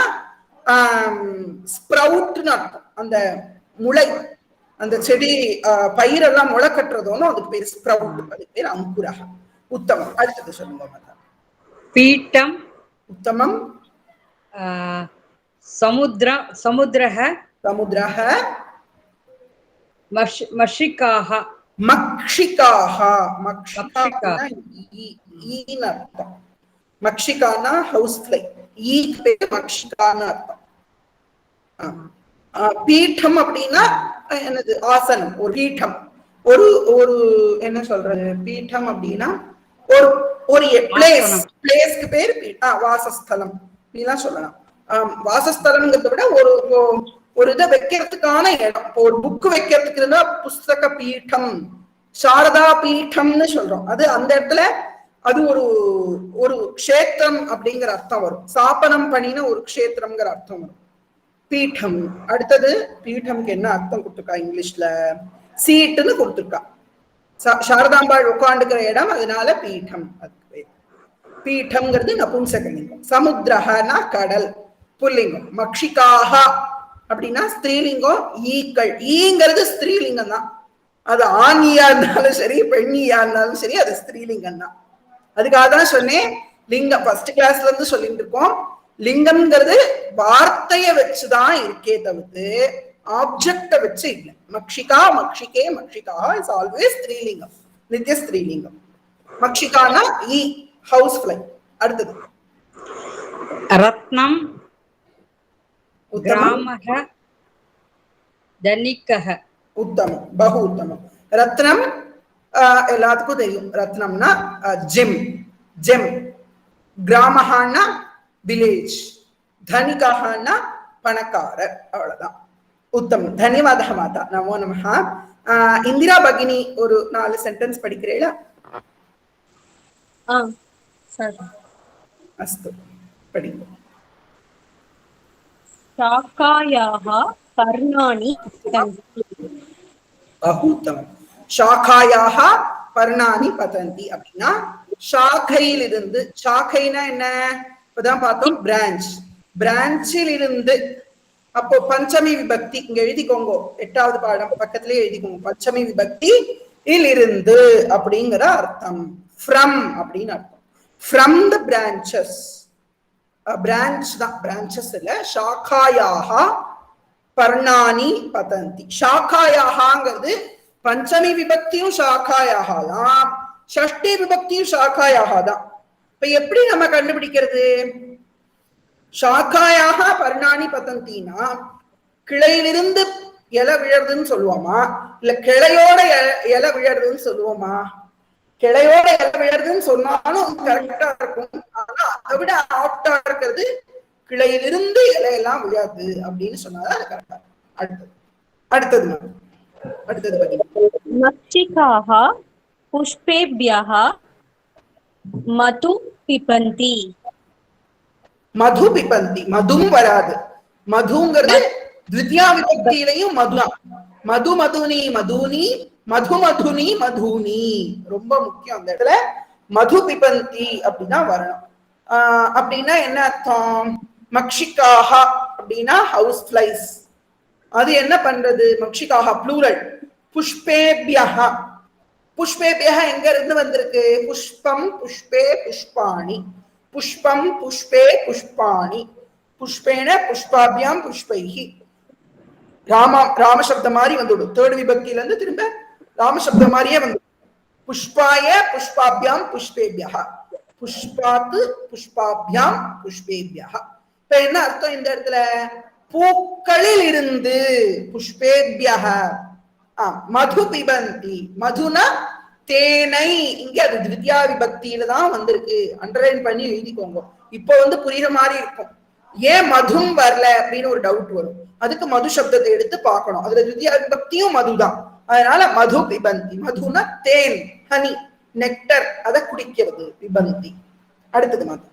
ஸ்ப்ரவுட்னு அர்த்தம். அந்த முளை, அந்த செடி பயிரெல்லாம் முளை கட்டுறதோன்னு அதுக்கு பேர் ஸ்ப்ரவுட், அதுக்கு பேர் அங்குரஹ. உத்தமம். அடுத்தது சொல்லுங்க. பீட்டம் உத்தமம். சமுத்திரஹ மக்ஷிகாஹ மக்ஷிகானா ஹவுஸ் ஃப்ளை, ஈக்கு பேர் மக்ஷிகான்னு அர்த்தம். பீட்டம் அப்படின்னா என்னது? ஆசனம். ஒரு பீட்டம், ஒரு ஒரு என்ன சொல்றது? பீட்டம் அப்படின்னா ஒரு ஒரு பிளேஸ்க்கு பேர் வாசஸ்தலம் அப்படிலாம் சொல்லலாம். வாசஸ்தலம்ங்கிறத விட ஒரு ஒரு இதை வைக்கிறதுக்கான இடம். இப்போ ஒரு புக்கு வைக்கிறதுக்கு இருந்தா புஸ்தக பீட்டம், சாரதா பீட்டம்னு சொல்றோம். அது அந்த இடத்துல அது ஒரு ஒரு க்ஷேத்திரம் அப்படிங்கிற அர்த்தம் வரும். சாப்பனம் பண்ணின ஒரு க்ஷேத்திரம்ங்கிற அர்த்தம் வரும் பீட்டம். அடுத்தது பீட்டம்க்கு என்ன அர்த்தம் கொடுத்துருக்கா இங்கிலீஷ்ல? சீட்டுன்னு கொடுத்துருக்கா. சாரதாம்பாள் உட்காந்துக்கிற இடம், அதனால பீட்டம். அதுக்கு பேர் பீட்டம்ங்கிறது நபும்சகலிங்கம். சமுத்திரஹனா கடல், புல்லிங்கம். மக்ஷிகாஹ அப்படின்னா ஸ்திரீலிங்கம். ஈக்கள், ஈங்கிறது ஸ்திரீலிங்கம் தான். அது ஆணியா இருந்தாலும் சரி, பெண்ணியா இருந்தாலும் சரி, அது ஸ்திரீலிங்கம் தான். அதுக்காக தான் சொன்னேன் லிங்கம். ஃபர்ஸ்ட் கிளாஸ்ல இருந்து சொல்லிட்டு இருக்கோம். லிங்கம்ங்கிறது வார்த்தைய வச்சுதான் இருக்கே தவிர்த்து ஆப்ஜெக்ட வச்சு இல்லை. மக்ஷிகா, மக்ஷிகே, மக்ஷிகா இஸ் ஆல்வேஸ் ஸ்திரீலிங்கம், நித்திய ஸ்திரீலிங்கம். மக்ஷிகானா ஈ, ஹவுஸ் ஃப்ளை. அடுத்தது ரத்னம் கிராமஹ தனிக்கஹ. உத்தமம், பகு உத்தமம். ரத்னம் எல்லாத்துக்கும் தெரியும். ரத்னம்னா ஜெம், ஜெம். கிராமஹான்னா வில்லேஜ், தனிகஹான்னா பணக்காரர். அவ்வளவுதான். உத்தமம். தன்யவாதः மாதா. நமோ நமः. இந்திரா பகினி ஒரு 4 சென்டென்ஸ் படிக்கிறீங்களா? அஸ்து, படிங்க. शाखायाः पर्णानि पतन्ति. बहु उत्तमம். शाखायाः पर्णानि पतन्ति அப்படின்னா ஷாக்கையிலிருந்து. ஷாக்கைனா என்ன? இப்பதான் பார்த்தோம், பிரான்ச். பிரான்ச்சில் இருந்து. அப்போ பஞ்சமி விபக்தி இங்க எழுதிக்கோங்க, 8வது பாடம் பக்கத்திலே எழுதிக்கோங்க. பஞ்சமி விபக்தி இலிருந்து அப்படிங்கிற அர்த்தம். ஃப்ரம் அப்படின்னு அர்த்தம். From the பிரான்சஸ். பிரான்ச் தான், பிரான்சஸ் இல்ல. ஷாக்காயாக பர்ணானி பதந்தி. ஷாக்காயாகங்கிறது பஞ்சமி விபக்தியும் ஷாக்காயாக தான், ஷஷ்டி விபக்தியும் ஷாக்காயாக தான். இப்ப எப்படி நம்ம கண்டுபிடிக்கிறது? ஷாக்காயாக பர்ணானி பதந்தினா கிளையிலிருந்து இலை விழறதுன்னு சொல்லுவோமா, இல்ல கிளையோட இலை விழறதுன்னு சொல்லுவோமா? கிளையோட இலை விழறதுன்னு சொன்னாலும் கரெக்டா இருக்கும். ஆனா அதை விட ஆப்டா இருக்கிறது கிளையிலிருந்து இலையெல்லாம் விழாது அப்படின்னு சொன்னாதான் அது கரெக்டா. அடுத்தது மக்ஷிகாஹ புஷ்பேப்யஹ மது பிபந்தி. மது பிபந்தி. மதும் வராது. மதுங்கிறது த்வித்யா விபக்தியிலையும் மதுதான். மது மதுனி மதுனி, மது மதுனி மதுனி. ரொம்ப முக்கியம் அந்த இடத்துல. மது பிபந்தி அப்படின்னா வரணும். அப்படின்னா என்ன அர்த்தம்? மக்ஷிகாஹ அப்படின்னா ஹவுஸ் ஃப்ளைஸ். அது என்ன பண்றது? மக்ஷிகாஹ ப்ளூரல். புஷ்பேப்யஹ. புஷ்பேப்யஹ எங்க இருந்து வந்திருக்கு? புஷ்பம் புஷ்பே புஷ்பாணி. புஷ்பம் புஷ்பே புஷ்பாணி. புஷ்பேன புஷ்பாபியாம் புஷ்பைஹி. ராமசப்த மாதிரி வந்துடும். 3rd விபக்தியில இருந்து திரும்ப ராமசப்த மாதிரியே வந்து புஷ்பாய புஷ்பாபியாம் புஷ்பேபியஹ. புஷ்பாத் புஷ்பாபியாம் புஷ்பேபியஹ. இப்ப என்ன அர்த்தம் இந்த இடத்துல? பூக்களில் இருந்து புஷ்பேபியஹ மது பிபந்தி. மதுனா தேனை. இங்க அது திவித்யா விபக்தியில தான் வந்திருக்கு. அண்டர்லைன் பண்ணி எழுதிக்கோங்க. இப்போ புரியுற மாதிரி இருக்கும். ஏன் மதும் வரல அப்படின்னு ஒரு டவுட் வரும். அதுக்கு மது சப்தத்தை எடுத்து பார்க்கணும். அதுல திவித்யா விபக்தியும் மதுதான். அதனால மது பிபந்தி. மதுனா தேன், ஹனி, நெக்டர், அதை குடிக்கிறது பிபந்தி. அடுத்தது மது.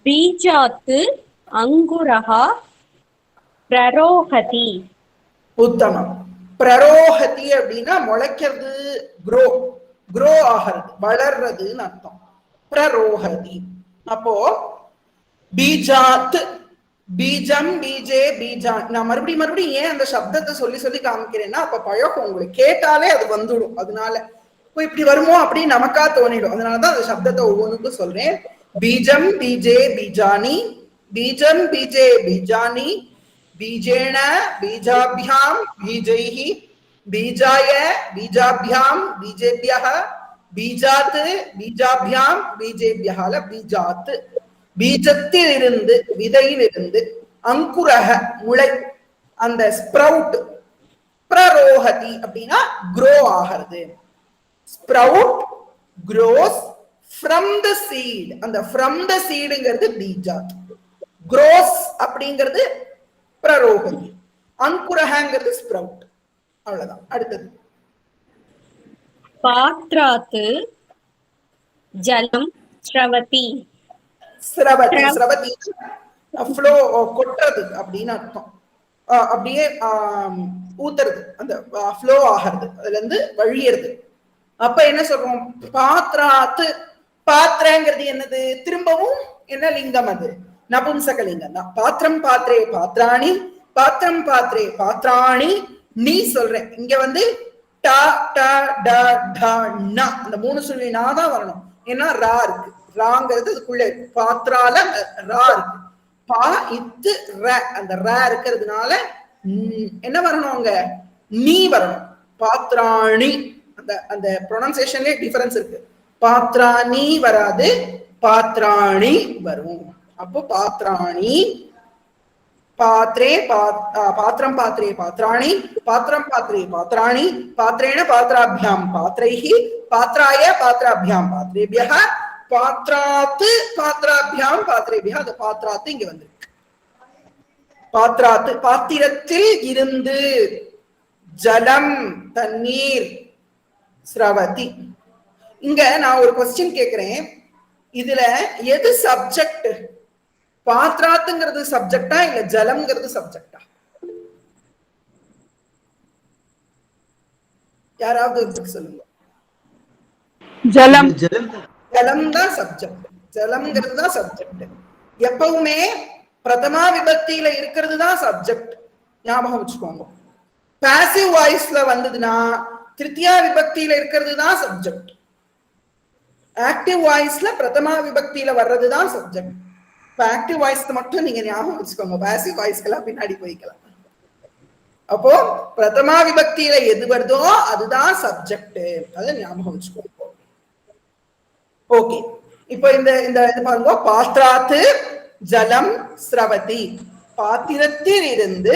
பீஜாத்து அங்குரஹா பிரரோஹதி. உத்தமம். பிரரோஹதி அப்படின்னா முளைக்கிறது, க்ரோ ஆகிறது, வளர்றதுன்னு அர்த்தம். பிரரோஹதி. அப்போ பீஜாத், பீஜம், பீஜே, பீஜா. நான் மறுபடியும் ஏன் அந்த சப்தத்தை சொல்லி சொல்லி காமிக்கிறேன்னா அப்ப பழக்கம் உங்களுக்கு கேட்டாலே அது வந்துடும். அதனால இப்படி வருமோ அப்படின்னு நமக்கா தோணிடும். அதனாலதான் அந்த சப்தத்தை ஒவ்வொன்றுக்கும் சொல்றேன். பீஜம் பீஜே பீஜானி, பீஜம் பீஜே பீஜானி, பீஜேன பீஜாபியாம் பீஜைஹி, பீஜாய பீஜாபியாம் பீஜேபியஹ, பீஜாத் பீஜாபியாம் பீஜேபியஹ, பீஜாத் பீஜத்தில் இருந்து, விதையில் இருந்து, அங்குரக முளை, அந்த ஸ்ப்ரவுட், பிரரோஹதி அப்படின்னா க்ரோ ஆகிறது. Sprout grows from the seed. அந்த from the seedங்கிறது பீஜாத். grows அப்படிங்கிறது பிரரோஹதி. அங்குரஹங்கிறது ஸ்ப்ரவுட். அவ்வளவுதான். அடுத்தது பாத்ராத் ஜலம் ஸ்ரவதி. ஸ்ரவதி. ஸ்ரவதி ஃப்ளோ, கொட்டுறது அப்படின்னு அர்த்தம். அப்படியே ஊத்துறது, அந்த ஃப்ளோ ஆகிறது, அதுல இருந்து வழியறது. அப்ப என்ன சொல்றோம்? பாத்ராத்து. பாத்திரங்கிறது என்னது? திரும்பவும் என்ன லிங்கம்? அது நபும்சக லிங்கம் தான். பாத்திரம் பாத்திரே பாத்ராணி, பாத்திரம் பாத்திரே பாத்ராணி. நீ சொல்றேன் இங்க டா டா டா டா நா, அந்த மூணு சொல்லி நான் தான் வரணும். ஏன்னா ரா இருக்கு. ராங்கிறது அதுக்குள்ள இருக்கு. பாத்ரால ரா இருக்கு. பா இத்து ர, அந்த ர இருக்கிறதுனால என்ன வரணும்? அங்க நீ வரணும். பாத்ராணி. அந்த ப்ரொனன்சியேஷன்லயே டிஃபரன்ஸ் இருக்கு. பாத்ராணி வராது, பாத்ராணி வரும். அப்போ பாத்ராணி, பாத்ரே பாத்திரம் பாத்திரே பாத்ராணி, பாத்திரம் பாத்திரே பாத்ராணி, பாத்திரேன பாத்ராபியாம் பாத்ரைஹி, பாத்ராய பாத்ராபியாம் பாத்ரேபியஹ, பாத்ராத்து பாத்ராபியாம் பாத்ரேபியஹ. அந்த பாத்ராத்து இங்க வந்திருக்கு. பாத்ராத்து பாத்திரத்தில் இருந்து, ஜலம் தண்ணீர், ஸ்ரவதி. இங்க நான் ஒரு क्वेश्चन கேக்குறேன். இதுல எது சப்ஜெக்ட்? பாத்ராத்துங்கிறது சப்ஜெக்டா இல்ல ஜலம்ங்கிறது சப்ஜெக்டா? யாராவது சொல்லுங்க. ஜலம். ஜலம் தான் சப்ஜெக்ட். ஜலம்ங்கிறது தான் சப்ஜெக்ட். எப்பவுமே பிரதமா விபக்தியில இருக்கிறது தான் சப்ஜெக்ட். ஞாபகம் வச்சுக்கோங்க. பாசிவ் வாய்ஸ்ல வந்ததுன்னா திருத்தியா விபக்தியில இருக்கிறது தான் சப்ஜெக்ட். ஆக்டிவ் வாய்ஸ்ல பிரதமா விபக்தியில வர்றதுதான் சப்ஜெக்ட். இப்ப ஆக்டிவ் வாய்ஸ் மட்டும் நீங்க ஞாபகம் வச்சுக்கோங்க. பாசிவ் வாய்ஸ்க்கெல்லாம் பின்னாடி போய்க்கலாம். அப்போ பிரதமா விபக்தியில எது வருதோ அதுதான் சப்ஜெக்ட். அதை ஞாபகம் வச்சுக்கோங்க. ஓகே. இப்போ இந்த பாருங்க. பாத்ராத்து ஜலம் ஸ்ரவதி. பாத்திரத்தில் இருந்து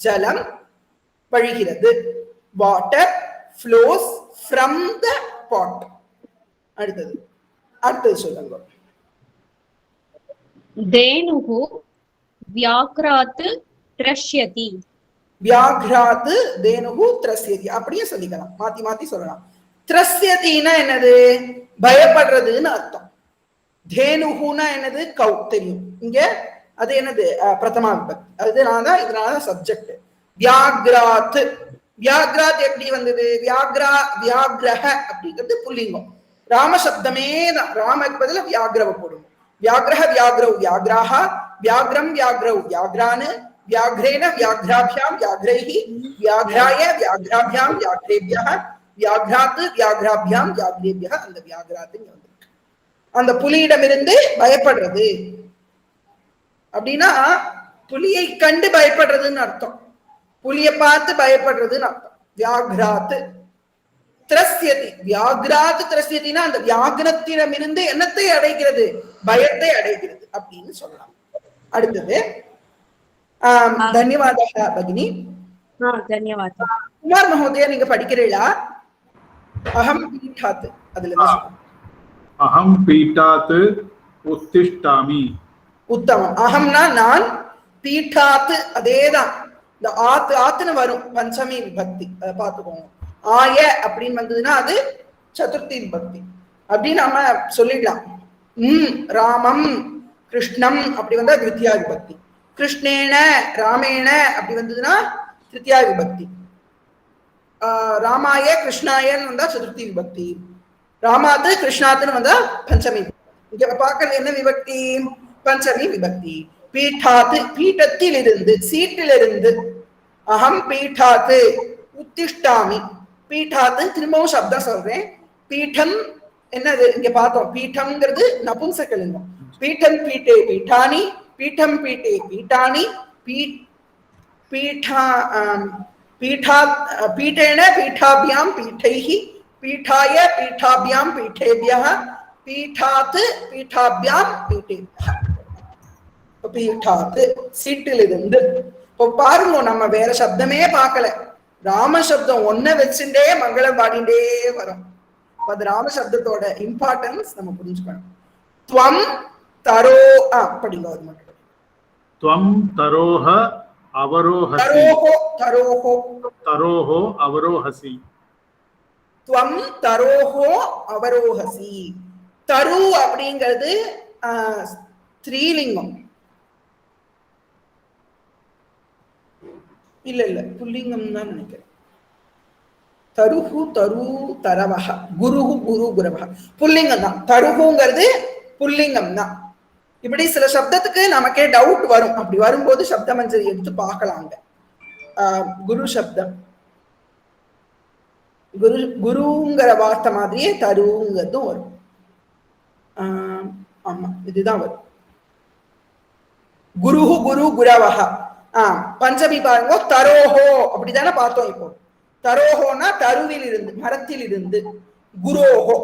ஜலம் வழிகிறது. Water flows from the pot. அடுத்தது சொல்லுங்க. தேனுஹு வியாக்ராத் த்ரஷ்யதி. வியாக்ராத் தேனுஹு த்ரஸ்யதி. அப்படியே சொல்லிக்கலாம். மாத்தி மாத்தி சொல்லலாம். த்ரஸ்யதினா என்னது? பயப்படுறதுன்னு அர்த்தம். தேனுஹுனா என்னது? கௌ. தெரியும். இங்க அது என்னது? பிரதமா விபக்தி. இதனால சப்ஜெக்ட். வியாக்ராத். வியாக்ராத் எப்படி வந்தது? வியாக்ரா வியாக்ரஹ அப்படிங்கிறது புல்லிங்கம். ராமசப்தமே தான். ராமக்கு பதிலா வியாக்ரவ போடும். வியாக்ரஹ வியாக்ரவ் வியாக்ராஹ, வியாக்ரம் வியாக்ரவ் வியாக்ரானு, வியாக்ரேன வியாக்ராபியாம் வியாக்ரைஹி, வியாக்ராய வியாக்ராபியாம் வியாக்ரேபியஹ, வியாக்ராத் வியாக்ராபியாம் வியாக்ரேபியஹ. அந்த வியாக்ராத் அந்த புலியிடமிருந்து பயப்படுறது அப்படின்னா புலியை கண்டு பயப்படுறதுன்னு அர்த்தம். புலியை பார்த்து பயப்படுறதுன்னு அர்த்தம். வியாக்ராத் திரஸ்யதி. வியாக்ராத் திரஸ்யதினா அந்த வியாக்ரத்திடமிருந்து என்னத்தை அடைகிறது? பயத்தை அடைகிறது. அப்படின்னு சொல்லலாம். அடுத்தது தன்யவாதः பகினி. धन्यवादः. குமார் மகோதயா, நீங்க படிக்கிறீங்களா? அகம் பீட்டாத், அதுல என்ன சொல்றோம்? அகம் பீட்டாத் உத்திஷ்டாமி. உத்தமம். அகம்னா நான், பீட்டாத் அதேதான், இந்த ஆத்துன்னு வரும் பஞ்சமி விபக்தி, அதை பார்த்துக்கோங்க. ஆய அப்படின்னு வந்ததுன்னா அது சதுர்த்தி விபக்தி. அப்படின்னு நம்ம சொல்லிடலாம். ராமம் கிருஷ்ணம் அப்படி வந்தா திருத்தியா விபக்தி. கிருஷ்ணேன ராமேண அப்படி வந்ததுன்னா திருத்தியா விபக்தி. ராமாய கிருஷ்ணாயன்னு வந்தா சதுர்த்தி விபக்தி. ராமாத்து கிருஷ்ணாத்துன்னு வந்தா பஞ்சமி. இங்க பார்க்கறது என்ன விபக்தி? பஞ்சமி விபக்தி. பீட்டாத்து பீட்டத்திலிருந்து, சீட்டிலிருந்து. அகம் பீட்டாத்து உத்திஷ்டாமி. பீட்டாத்து திரும்பவும் சப்தம் சொல்றேன். பீட்டம் என்னது? இங்க பார்த்தோம், பீட்டம்ங்கிறது நபும்சகலிங்கம். பீட்டம் பீட்டே பீட்டானி, பீட்டம் பீட்டே பீட்டானி, பீட்டேன பீட்டாபியாம் பீட்டைஹி, பீட்டாய பீட்டாபியாம் பீட்டேபியः, பீட்டாத் பீட்டாபியாம் பீட்டேபியः. பீட்டாத் சீட்டிலிருந்து. இப்போ பாருங்க, நம்ம வேற சப்தமே பார்க்கல, ராம சப்தம் ஒன்ன வச்சுட்டே மங்களம் பாடிண்டே வரும். அது ராம சப்தத்தோட இம்பார்ட்டன்ஸ் நம்ம புரிஞ்சுக்கணும். துவம் தரோ படிங்க, அது மட்டும். துவம் தரோஹ அவரோஹசி. தரோஹோ தரோஹோ தரோஹோ அவரோஹசி. துவம் தரோஹோ அவரோஹசி. தரு அப்படிங்கிறது ஸ்திரீலிங்கம். இல்ல புல்லிங்கம் தான் நினைக்கிறேன். தருஹு தரு தரவஹ, குருஹு குரு குரவஹ, புல்லிங்கம் தான். தருஹுங்கிறது புல்லிங்கம் தான். இப்படி சில சப்தத்துக்கு நமக்கே டவுட் வரும். அப்படி வரும்போது சப்த மஞ்சரி எடுத்து பார்க்கலாங்க. குரு சப்தம், குருங்கிற வார்த்தை மாதிரியே தருங்கிறதும் வரும். ஆமா, இதுதான் வரும். குருஹு குரு குரவஹ. பஞ்சமி பாருங்க, தரோஹோ அப்படித்தானே பார்த்தோம். இப்போ தரோஹோனா தருவில் இருந்து, மரத்தில் இருந்து. குரோஹோ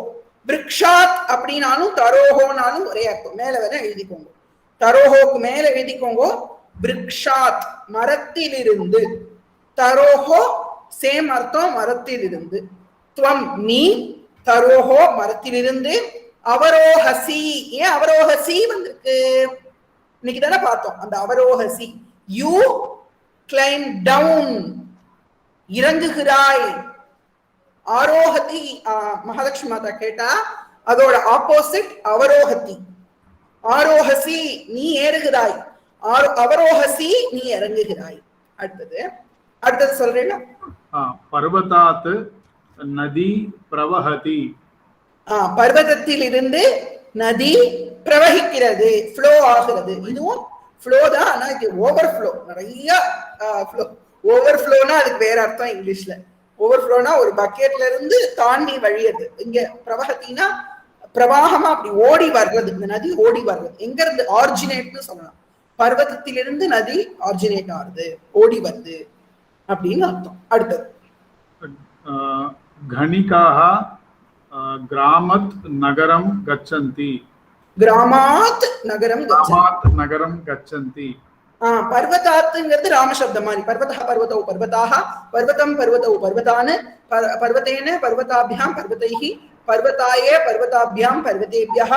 விருக்ஷாத் அப்படின்னாலும் தரோஹோனாலும் ஒரே அர்த்தம். மேல வேணா எழுதிக்கோங்க, தரோஹோக்கு மேல எழுதிக்கோங்க. விருக்ஷாத் மரத்தில் இருந்து. தரோஹோ சேம் அர்த்தம், மரத்தில் இருந்து. துவம் நீ, தரோஹோ மரத்திலிருந்து. அவரோஹசி, ஏன் அவரோஹசி வந்திருக்கு? இன்னைக்கு தானே பார்த்தோம் அந்த அவரோஹசி. யூ கிளைம் டவுன், இறங்குகிறாய். ஆரோஹதி, மகாலட்சுமி மாதா கேட்டா அதோட ஆப்போசிட் அவரோஹதி. ஆரோஹசி நீ ஏறுகிறாய், அவரோஹசி நீ இறங்குகிறாய். அடுத்தது சொல்றேன்னா, பர்வதாத் நதி பிரவஹதி. பர்வதத்தில் இருந்து நதி பிரவகிக்கிறது, ஃப்ளோ ஆகிறது. இதுவும் ஃப்ளோ தான், ஆனா இது ஓவர் ஃப்ளோ. நிறைய ஃப்ளோ. ஓவர் ஃப்ளோனா அதுக்கு வேற அர்த்தம் இங்கிலீஷ்ல. ஓவர் ஃப்ளோனா ஒரு பக்கெட்ல இருந்து தாண்டி வழியது. இங்க பிரவகத்தினா பிரவாகமா அப்படி ஓடி வர்றது. இந்த நதி ஓடி வர்றது எங்க இருந்து? ஆரிஜினேட்னு சொல்லலாம். பர்வதத்திலிருந்து நதி ஆரிஜினேட் ஆகுது, ஓடி வருது அப்படின்னு அர்த்தம். அடுத்தது கணிகாஹ கிராமத் நகரம் கச்சந்தி. கிராமாத் நகரம் நகரம் கச்சந்தி. பர்வதாத்துங்கிறது ராமசப்தம் மாதிரி. பர்வதா பர்வதௌ பர்வதாக, பர்வதம் பர்வதௌ பர்வதானு, பர்வதேன பர்வதாபியாம் பர்வதைஹி, பர்வதாய பர்வதாபியாம் பர்வதேபியஹ,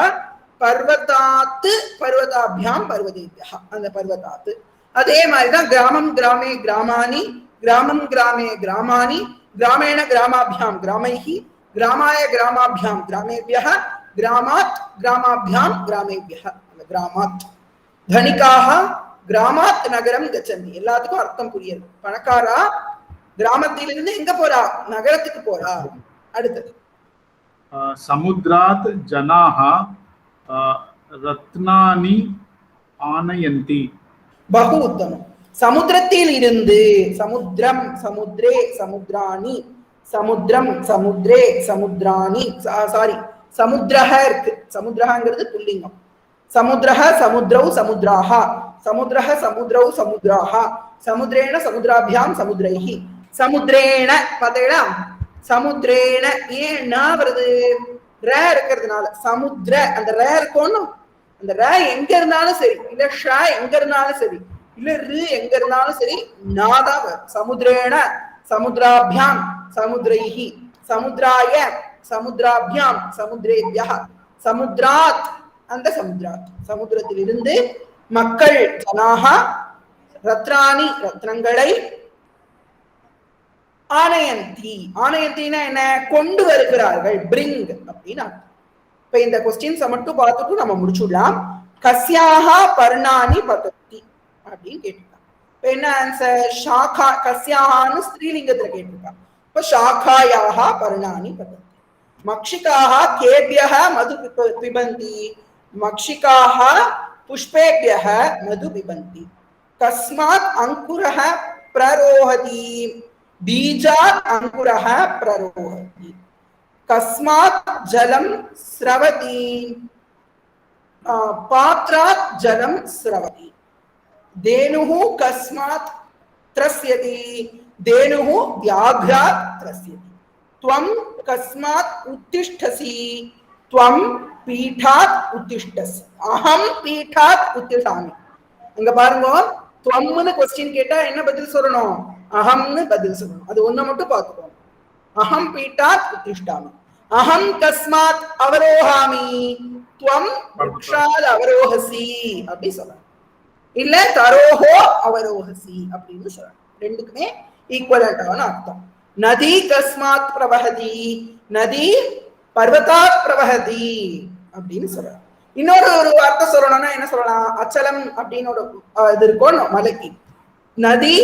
பர்வதாத்து பர்வதாபியாம் பர்வதேபியஹ. அந்த பர்வதாத்து அதே மாதிரிதான். கிராமம் கிராமே கிராமானி, கிராமம் கிராமே கிராமானி, கிராமேண கிராமாபியாம் கிராமைஹி, கிராமாய கிராமாபியாம் கிராமேபியஹ, கிராமாத் கிராமாபியாம் கிராமேபியஹ. அந்த கிராமாத். தனிகாக கிராமாத் நகரம் கச்சந்தி. எல்லாத்துக்கும் அர்த்தம் புரியுது. பணக்காரா கிராமத்திலிருந்து எங்க போறா? நகரத்துக்கு போறா. அடுத்தது சமுத்ராத் ஜனாஹ ரத்னானி ஆனயந்தி. பகு உத்தமம். சமுத்திரத்தில் இருந்து, சமுத்திரம் சமுத்ரே சமுத்ராணி, சமுத்திரம் சமுத்ரே சமுத்ராணி, சாரி சமுத்திரஹ இருக்கு. சமுத்திரஹங்கிறது புல்லிங்கம். சமுத்திரஹ சமுத்ரௌ சமுத்ராஹ, சமுத்திரஹ சமுத்ரௌ சமுத்ராஹ, சமுத்ரேண சமுத்ராபியாம் சமுத்ரைஹி. சமுத்ரேண பார்த்தீங்களா? சமுத்ரேண ஏன் வருது? ரே இருக்கிறதுனால. சமுத்திர அந்த ரே இருக்கணும். அந்த ர எங்க இருந்தாலும் சரி, இல்ல ஷ எங்க இருந்தாலும் சரி, இல்ல ரு எங்க இருந்தாலும் சரி, நாதான் வரும். சமுத்திரேன, சமுத்திராபியாம், சமுத்திரைஹி, சமுத்திராய, சமுத்திராபியாம், சமுத்திரேபியா, சமுத்திராத், அந்த சமுத்திராத், சமுத்திரத்திலிருந்து மக்கள், ஜனாஹா, ரத்ராணி, ரத்னங்களை, ஆனயந்தி, ஆனயந்தினா என்ன, கொண்டு வருகிறார்கள், பிரிங் அப்படின்னு. இப்ப இந்த கொஸ்டின்ஸ மட்டும் பார்த்துட்டு நம்ம முடிச்சுடலாம். கஸ்யாஹா பர்ணானி பதத்தி அப்படின்னு கேட்டிருக்காங்க. இப்ப என்ன ஆன்சர், ஷாகா, கஸ்யாஹான்னு ஸ்திரீலிங்கத்துல கேட்டிருக்காங்க. இப்ப ஷாகாயாஹா பர்ணானி பதத்தி. மக்ஷிகாஹா கேபியஹ மது பிபந்தி, மக்ஷிகாஹா புஷ்பேபியஹ மது பிபந்தி. கஸ்மாத் அங்குரஹ பிரரோஹதி, பீஜாத் அங்குரஹ பிரரோஹதி. கஸ்மாத் ஜலம் ஸ்ரவதி, பாத்ராத் ஜலம் ஸ்ரவதி. தேனுஹு கஸ்மாத் த்ரஸ்யதி, தேனுஹு வியாக்ராத் த்ரஸ்யதி. த்வம் கஸ்மாத் உத்திஷ்டசி, த்வம் பீட்டாத் உத்திஷ்டசி. அஹம் பீட்டாத் உத்திஷாமி. இங்க பாருங்க, துவம்னு கொஸ்டின் கேட்டா என்ன பதில் சொல்லணும், அஹம்னு பதில் சொல்லணும். அது ஒண்ணு மட்டும் பார்த்துக்கோங்க. அஹம் பீட்டாத் உத்திஷ்டாமி. அஹம் கஸ்மாத் அவரோஹாமி, துவம் விருக்ஷாத் அவரோஹசி அப்படி சொல்லணும். இல்ல தரோஹோ அவரோஹசி அப்படின்னு சொல்லணும். ரெண்டுக்குமே ஈக்குவலண்டான அர்த்தம். நதி கஸ்மாத் பிரவஹதி, நதி பர்வதாத் பிரவஹதி அப்படின்னு சொல்லலாம். இன்னொரு ஒரு வார்த்தை சொல்லணும்னா என்ன சொல்லலாம், அச்சலம் அப்படின்னு ஒரு இது இருக்கும் மலைக்கு, நதி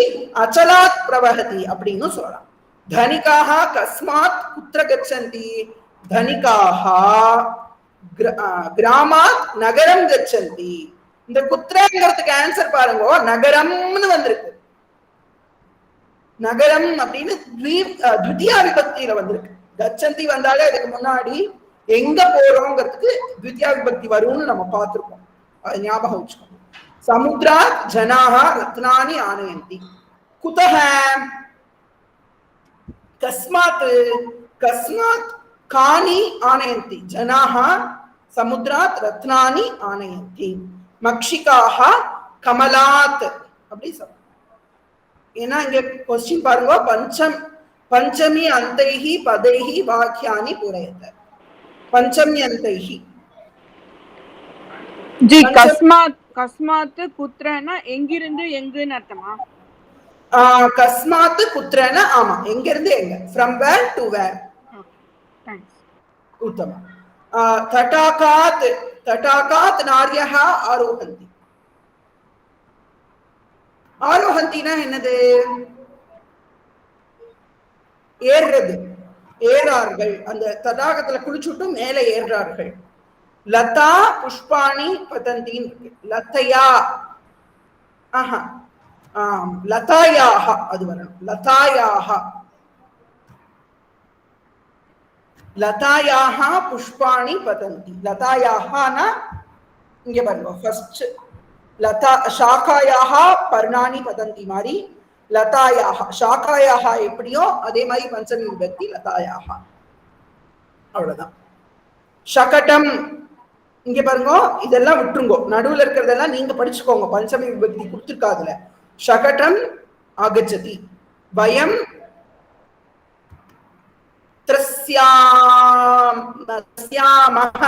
அச்சலாத் பிரவஹதி அப்படின்னு சொல்லலாம். தனிகாஹ கஸ்மாத் குத்ர கச்சந்தி, தனிகாஹ கிராமாத் நகரம் கச்சந்தி. இந்த குத்ரங்கிறதுக்கு ஆன்சர் பாருங்க, நகரம்னு வந்திருக்கு. நகரம் அப்படின்னு த்விதியா விபக்தியில வந்திருக்கு. கச்சந்தி வந்தாலே அதுக்கு முன்னாடி எங்க போறோங்கிறதுக்கு த்விதியா விபக்தி வரும்னு நம்ம பார்த்திருக்கோம். அது ஞாபகம் வச்சுக்கோங்க. சமுத்ராத் ஜனாஹ ரத்னானி ஆனயந்தி. குதஹ கஸ்மாத், கஸ்மாத் கானி ஆனயந்தி. ஜனாஹ சமுத்ராத் ரத்னானி ஆனயந்தி. மக்ஷிகாஹ கமலாத் அப்படி சொல்றோம். ஏன்னா இங்க கொஸ்டின் பாருங்க, பஞ்சமி அந்தைஹி பதைஹி வாக்கியானி புரயத. பஞ்சமி அந்தைஹி ஜி, கஸ்மாத், கஸ்மாத் குத்ரனா எங்கிருந்து எங்குன்னு அர்த்தமா? கஸ்மாத் குத்ரனா ஆமா, எங்க இருந்து எங்க, from where to where. Thanks. உத்தமம். தடாகாத், தடாகாத் நார்யஹ ஆரோஹந்தி. ஆரோஹந்தினா என்னது, ஏறுறது, ஏறார்கள். அந்த தடாகத்துல குளிச்சுட்டு மேல ஏறார்கள். லதா புஷ்பாணி பதந்தின்னு இருக்கு. லதையா, ஆஹா, லதாயாக அது வரணும். லதாயாக, லதாயாக புஷ்பாணி பதந்தி. லதாயாகனா இங்க பாருங்க, ஃபர்ஸ்ட் லதா ஷாகாயாக பர்ணானி பதந்தி மாதிரி லதாயாக, ஷாகாயாக எப்படியோ அதே மாதிரி பஞ்சமி விபக்தி லதாயாக. அவ்வளவுதான். ஷகடம் இங்க பாருங்க, இதெல்லாம் விட்டுருங்கோ, நடுவுல இருக்கிறதெல்லாம் நீங்க படிச்சுக்கோங்க. பஞ்சமி விபக்தி கொடுத்துருக்காதுல. ஷகடம் ஆகச்சதி. பயம் த்ரஸ்யாமஹ,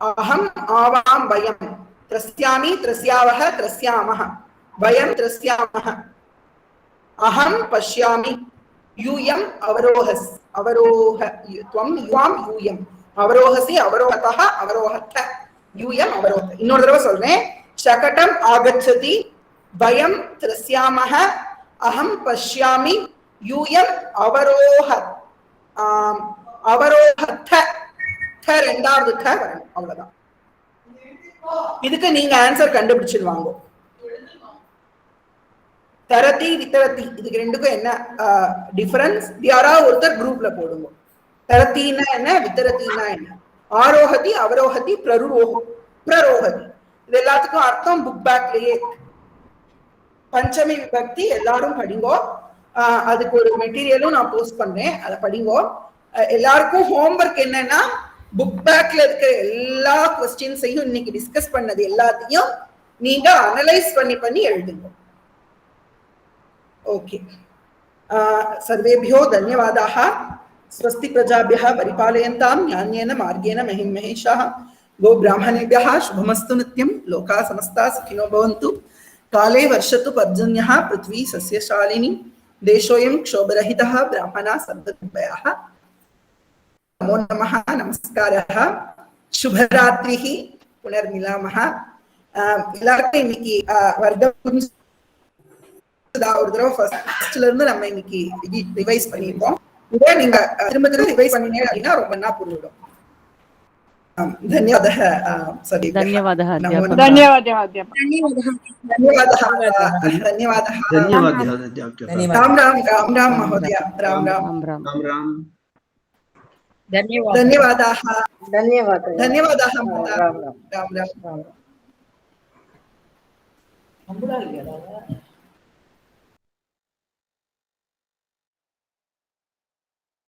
அஹம் ஆவாம் பயம். த்ரஸ்யாமி, த்ரஸ்யாவஹ, த்ரஸ்யாமஹ. பயம் த்ரஸ்யாமஹ. அஹம் பஷ்யாமி. யூயம் அவரோஹஸ், அவரோஹ. த்வம் யுவாம் யூயம். அவரோஹசி, அவரோஹதஹ, அவரோஹத. யூயம் அவரோஹ. இன்னொரு தடவை சொல்றேன். ஷகடம் ஆகச்சதி, பயம் த்ரஸ்யாமஹ, அஹம் பஷ்யாமி, யூயம் அவரோஹ, அவரோஹத. ரெண்டாவது த வரணும். அவ்வளவுதான். இதுக்கு நீங்க ஆன்சர் கண்டுபிடிச்சிருவாங்க. தரதி வித்தரதி இதுக்கு ரெண்டுக்கும் என்ன டிஃபரன்ஸ், யாராவது ஒருத்தர் குரூப்ல போடுங்க. தரத்தின்னா என்ன, வித்தரத்தின்னா என்ன. ஆரோஹதி, அவரோஹதி, பிரரோஹதி. இது எல்லாத்துக்கும் அர்த்தம் புக் பேக்லயே. பஞ்சமி விபக்தி எல்லாரும் படிங்கோ. அதுக்கு ஒரு மெட்டீரியலும் நான் போஸ்ட் பண்றேன், அதை படிங்கோ. எல்லாருக்கும் ஹோம்ஒர்க் என்னன்னா, புக் பேக்ல இருக்கிற எல்லா கொஸ்டின்ஸையும் இன்னைக்கு டிஸ்கஸ் பண்ணது எல்லாத்தையும் நீங்க அனலைஸ் பண்ணி எழுதுங்க. ஓகே, सर्वेभ्यो धन्यवादाः. स्वस्ति प्रजाभ्यः परिपालयन्तां न्याय्येन मार्गेण महिं महेशाः. गो ब्राह्मणेभ्यः शुभमस्तु नित्यं. लोकाः समस्ताः सुखिनो भवन्तु. काले वर्षतु पर्जन्यः. पृथ्वी सस्यशालिनी. देशोऽयं क्षोभरहितः. ब्राह्मणाः सर्वसम्पदाः. नमो नमः. नमस्कारः. शुभरात्रिः. पुनर्मिलामः. எல்லாருக்கும் இன்னைக்கு வர்க்கம் ஒரு தடவை ஃபர்ஸ்ட்ல இருந்து நம்ம இன்னைக்கு ரிவைஸ் பண்ணிருக்கோம். இதை நீங்க திரும்ப ரிவைஸ் பண்ணீங்க அப்படின்னா ரொம்ப நல்லா புரியும். धन्यवादः सभी. धन्यवादः अध्यापक. धन्यवादः अध्यापक. धन्यवादः. राम राम महोदय. राम राम. धन्यवादाः. धन्यवादाः महोदय. राम राम.